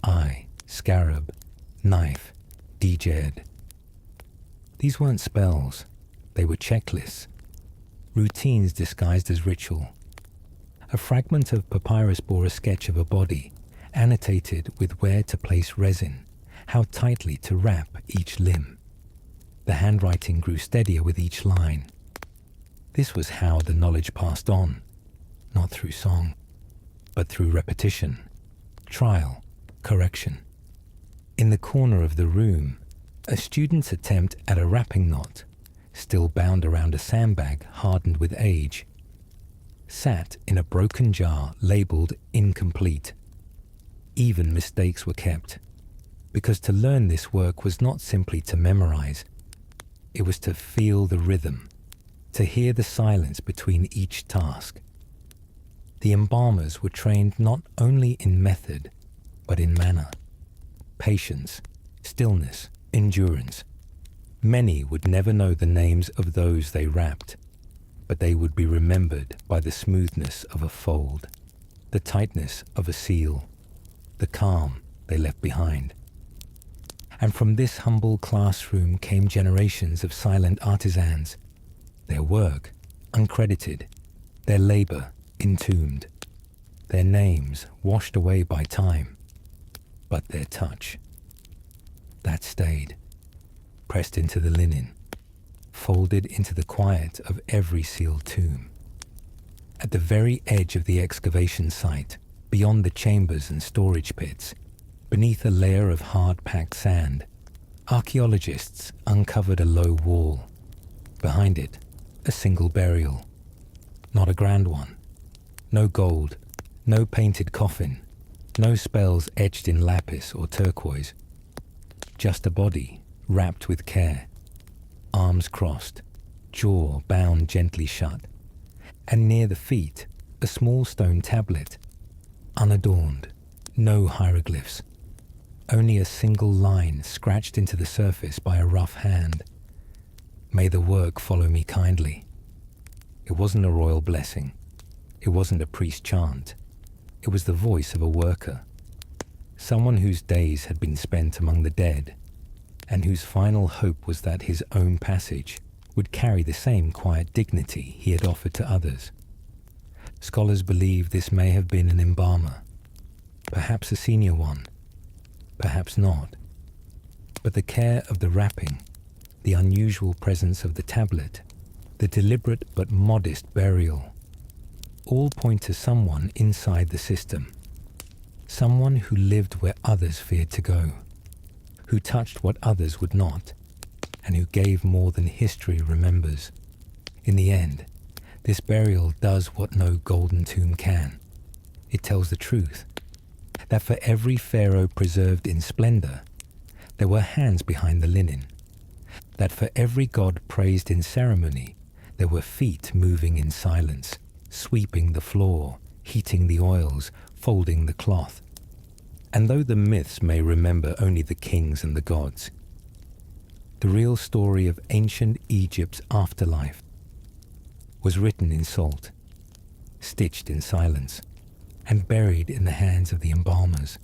eye, scarab, knife, djed. These weren't spells. They were checklists, routines disguised as ritual. A fragment of papyrus bore a sketch of a body, annotated with where to place resin, how tightly to wrap each limb. The handwriting grew steadier with each line. This was how the knowledge passed on, not through song, but through repetition, trial, correction. In the corner of the room, a student's attempt at a wrapping knot, still bound around a sandbag hardened with age, sat in a broken jar labeled incomplete. Even mistakes were kept, because to learn this work was not simply to memorize. It was to feel the rhythm, to hear the silence between each task. The embalmers were trained not only in method, but in manner, patience, stillness, endurance. Many would never know the names of those they wrapped, but they would be remembered by the smoothness of a fold, the tightness of a seal, the calm they left behind. And from this humble classroom came generations of silent artisans, their work uncredited, their labor entombed, their names washed away by time, but their touch, that stayed, pressed into the linen, folded into the quiet of every sealed tomb. At the very edge of the excavation site, beyond the chambers and storage pits, beneath a layer of hard-packed sand, Archaeologists uncovered a low wall. Behind it, a single burial. Not a grand one. No gold, no painted coffin, no spells etched in lapis or turquoise. Just a body, wrapped with care, arms crossed, jaw bound gently shut, and near the feet, a small stone tablet, unadorned, no hieroglyphs, only a single line scratched into the surface by a rough hand. May the work follow me kindly. It wasn't a royal blessing. It wasn't a priest chant. It was the voice of a worker, someone whose days had been spent among the dead, and whose final hope was that his own passage would carry the same quiet dignity he had offered to others. Scholars believe this may have been an embalmer, perhaps a senior one, perhaps not. But the care of the wrapping, the unusual presence of the tablet, the deliberate but modest burial, all point to someone inside the system, someone who lived where others feared to go, who touched what others would not, and who gave more than history remembers. In the end, this burial does what no golden tomb can. It tells the truth, that for every pharaoh preserved in splendor, there were hands behind the linen, that for every god praised in ceremony, there were feet moving in silence, sweeping the floor, heating the oils, folding the cloth. And though the myths may remember only the kings and the gods, the real story of ancient Egypt's afterlife was written in salt, stitched in silence, and buried in the hands of the embalmers.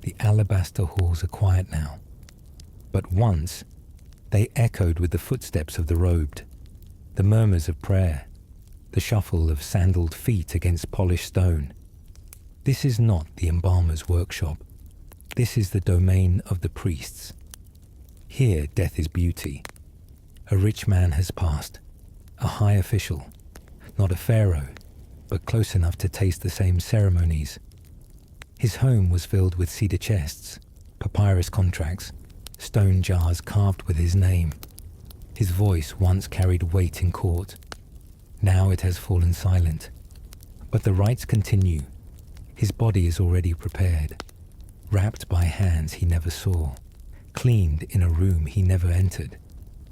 The alabaster halls are quiet now, but once they echoed with the footsteps of the robed, the murmurs of prayer, the shuffle of sandaled feet against polished stone. This is not the embalmer's workshop. This is the domain of the priests. Here death is beauty. A rich man has passed, a high official, not a pharaoh, but close enough to taste the same ceremonies. His home was filled with cedar chests, papyrus contracts, stone jars carved with his name. His voice once carried weight in court. Now it has fallen silent. But the rites continue. His body is already prepared, wrapped by hands he never saw, cleaned in a room he never entered.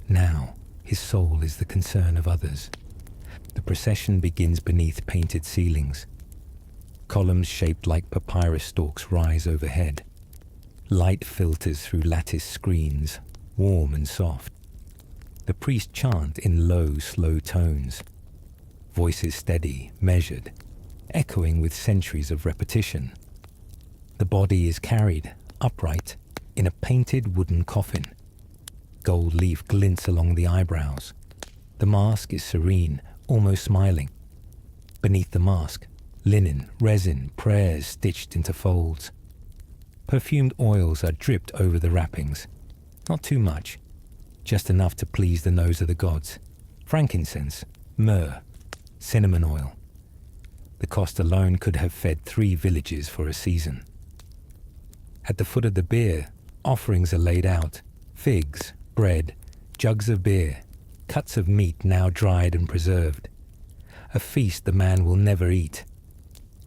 Now his soul is the concern of others. The procession begins beneath painted ceilings. Columns shaped like papyrus stalks rise overhead. Light filters through lattice screens, warm and soft. The priests chant in low, slow tones. Voices steady, measured, echoing with centuries of repetition. The body is carried, upright, in a painted wooden coffin. Gold leaf glints along the eyebrows. The mask is serene, almost smiling. Beneath the mask, linen, resin, prayers stitched into folds. Perfumed oils are dripped over the wrappings. Not too much, just enough to please the nose of the gods. Frankincense, myrrh, cinnamon oil. The cost alone could have fed 3 villages for a season. At the foot of the bier, offerings are laid out. Figs, bread, jugs of beer, cuts of meat now dried and preserved. A feast the man will never eat,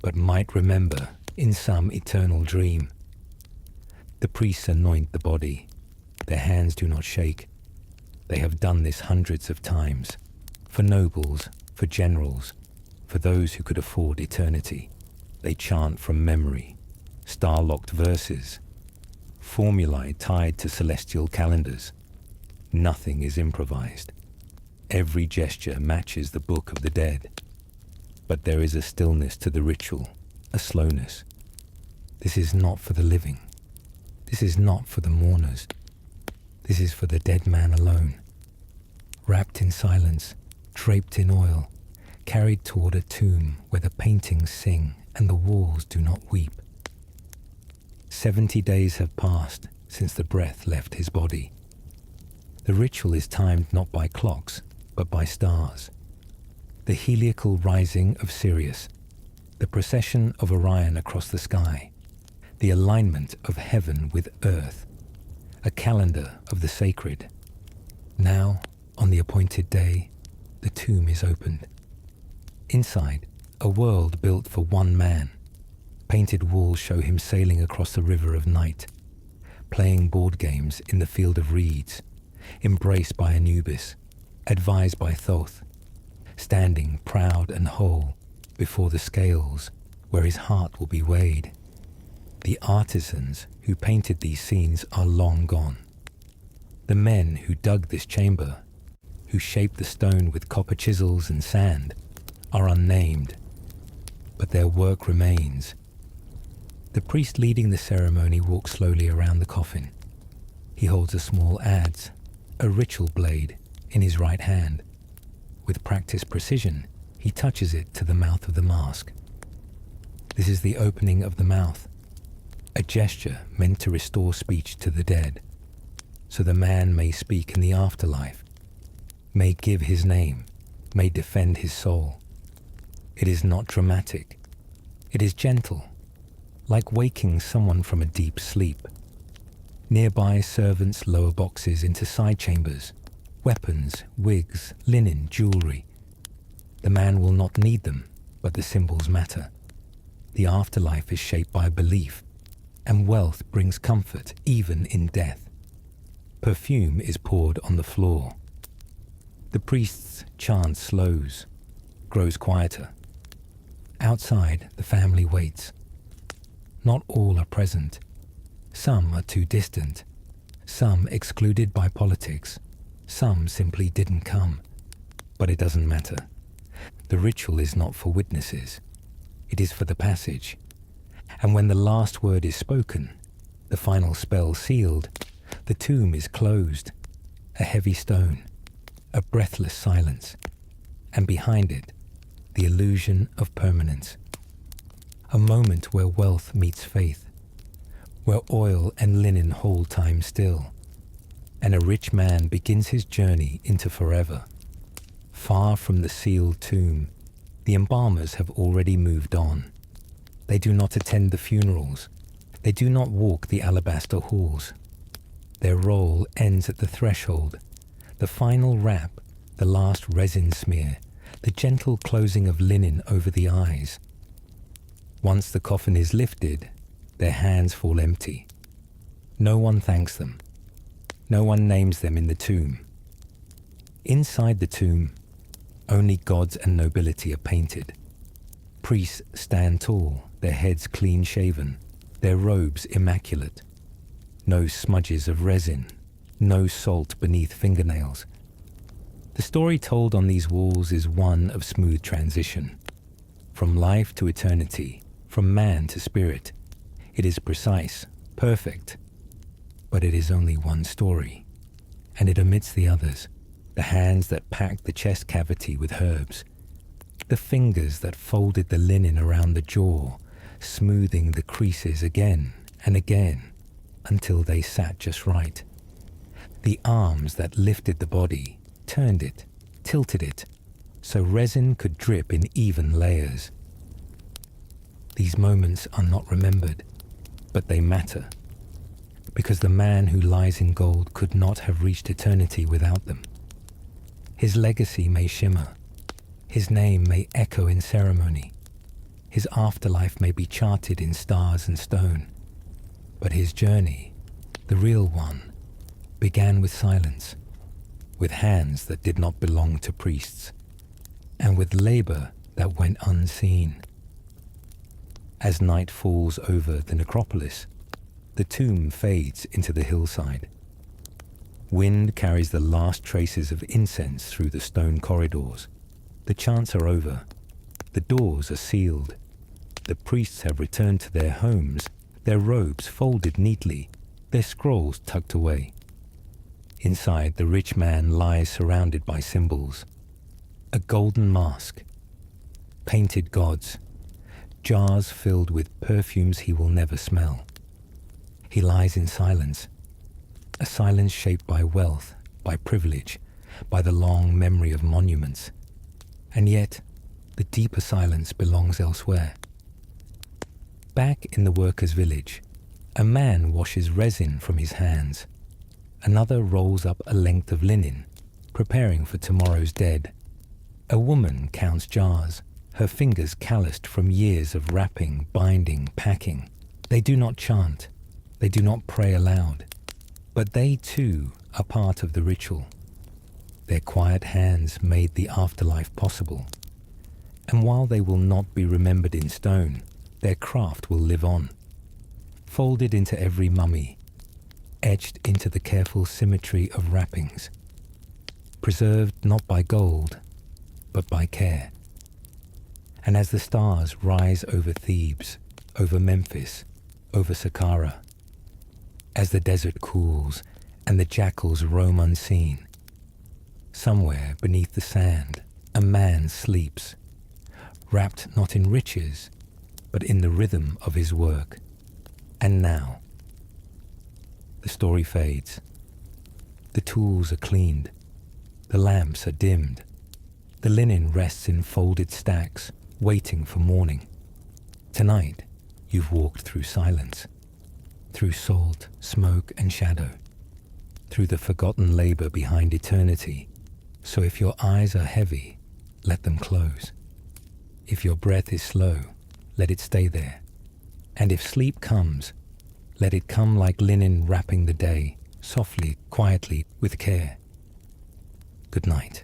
but might remember in some eternal dream. The priests anoint the body. Their hands do not shake. They have done this hundreds of times, for nobles, for generals, for those who could afford eternity. They chant from memory, star-locked verses, formulae tied to celestial calendars. Nothing is improvised. Every gesture matches the book of the dead. But there is a stillness to the ritual, a slowness. This is not for the living. This is not for the mourners. This is for the dead man alone. Wrapped in silence, draped in oil, carried toward a tomb where the paintings sing and the walls do not weep. 70 days have passed since the breath left his body. The ritual is timed not by clocks, but by stars. The heliacal rising of Sirius, the procession of Orion across the sky, the alignment of heaven with earth. a calendar of the sacred. Now, on the appointed day, the tomb is opened. Inside, a world built for one man. Painted walls show him sailing across the river of night, playing board games in the field of reeds, embraced by Anubis, advised by Thoth, standing proud and whole before the scales where his heart will be weighed. The artisans who painted these scenes are long gone. The men who dug this chamber, who shaped the stone with copper chisels and sand, are unnamed, but their work remains. The priest leading the ceremony walks slowly around the coffin. He holds a small adze, a ritual blade, in his right hand. With practiced precision, he touches it to the mouth of the mask. This is the opening of the mouth, a gesture meant to restore speech to the dead, so the man may speak in the afterlife, may give his name, may defend his soul. It is not dramatic. It is gentle, like waking someone from a deep sleep. Nearby, servants lower boxes into side chambers, weapons, wigs, linen, jewelry. The man will not need them, but the symbols matter. The afterlife is shaped by belief, and wealth brings comfort even in death. Perfume is poured on the floor. The priest's chant slows, grows quieter. Outside, the family waits. Not all are present. Some are too distant. Some excluded by politics. Some simply didn't come. But it doesn't matter. The ritual is not for witnesses. It is for the passage. And when the last word is spoken, the final spell sealed, the tomb is closed. A heavy stone, a breathless silence, and behind it, the illusion of permanence. A moment where wealth meets faith, where oil and linen hold time still, and a rich man begins his journey into forever. Far from the sealed tomb, the embalmers have already moved on. They do not attend the funerals. They do not walk the alabaster halls. Their role ends at the threshold, the final wrap, the last resin smear, the gentle closing of linen over the eyes. Once the coffin is lifted, their hands fall empty. No one thanks them. No one names them in the tomb. Inside the tomb, only gods and nobility are painted. Priests stand tall, their heads clean-shaven, their robes immaculate. No smudges of resin, no salt beneath fingernails. The story told on these walls is one of smooth transition. From life to eternity, from man to spirit. It is precise, perfect, but it is only one story, and it omits the others. The hands that packed the chest cavity with herbs, the fingers that folded the linen around the jaw, smoothing the creases again and again until they sat just right. The arms that lifted the body, turned it, tilted it, so resin could drip in even layers. These moments are not remembered, but they matter, because the man who lies in gold could not have reached eternity without them. His legacy may shimmer, his name may echo in ceremony, his afterlife may be charted in stars and stone, but his journey, the real one, began with silence, with hands that did not belong to priests, and with labor that went unseen. As night falls over the necropolis, the tomb fades into the hillside. Wind carries the last traces of incense through the stone corridors. The chants are over. The doors are sealed. The priests have returned to their homes, their robes folded neatly, their scrolls tucked away. Inside, the rich man lies surrounded by symbols. A golden mask, painted gods, jars filled with perfumes he will never smell. He lies in silence, a silence shaped by wealth, by privilege, by the long memory of monuments. And yet, the deeper silence belongs elsewhere. Back in the workers' village, a man washes resin from his hands, Another rolls up a length of linen, preparing for tomorrow's dead. A woman counts jars, her fingers calloused from years of wrapping, binding, packing. They do not chant, they do not pray aloud, but they too are part of the ritual. Their quiet hands made the afterlife possible. And while they will not be remembered in stone, their craft will live on. Folded into every mummy, etched into the careful symmetry of wrappings, preserved not by gold, but by care. And as the stars rise over Thebes, over Memphis, over Saqqara, as the desert cools and the jackals roam unseen, somewhere beneath the sand a man sleeps, wrapped not in riches, but in the rhythm of his work. And now, the story fades. The tools are cleaned, the lamps are dimmed, the linen rests in folded stacks, waiting for morning. Tonight, you've walked through silence, through salt, smoke, and shadow, through the forgotten labor behind eternity. So if your eyes are heavy, let them close. If your breath is slow, let it stay there. And if sleep comes, let it come like linen wrapping the day, softly, quietly, with care. Good night.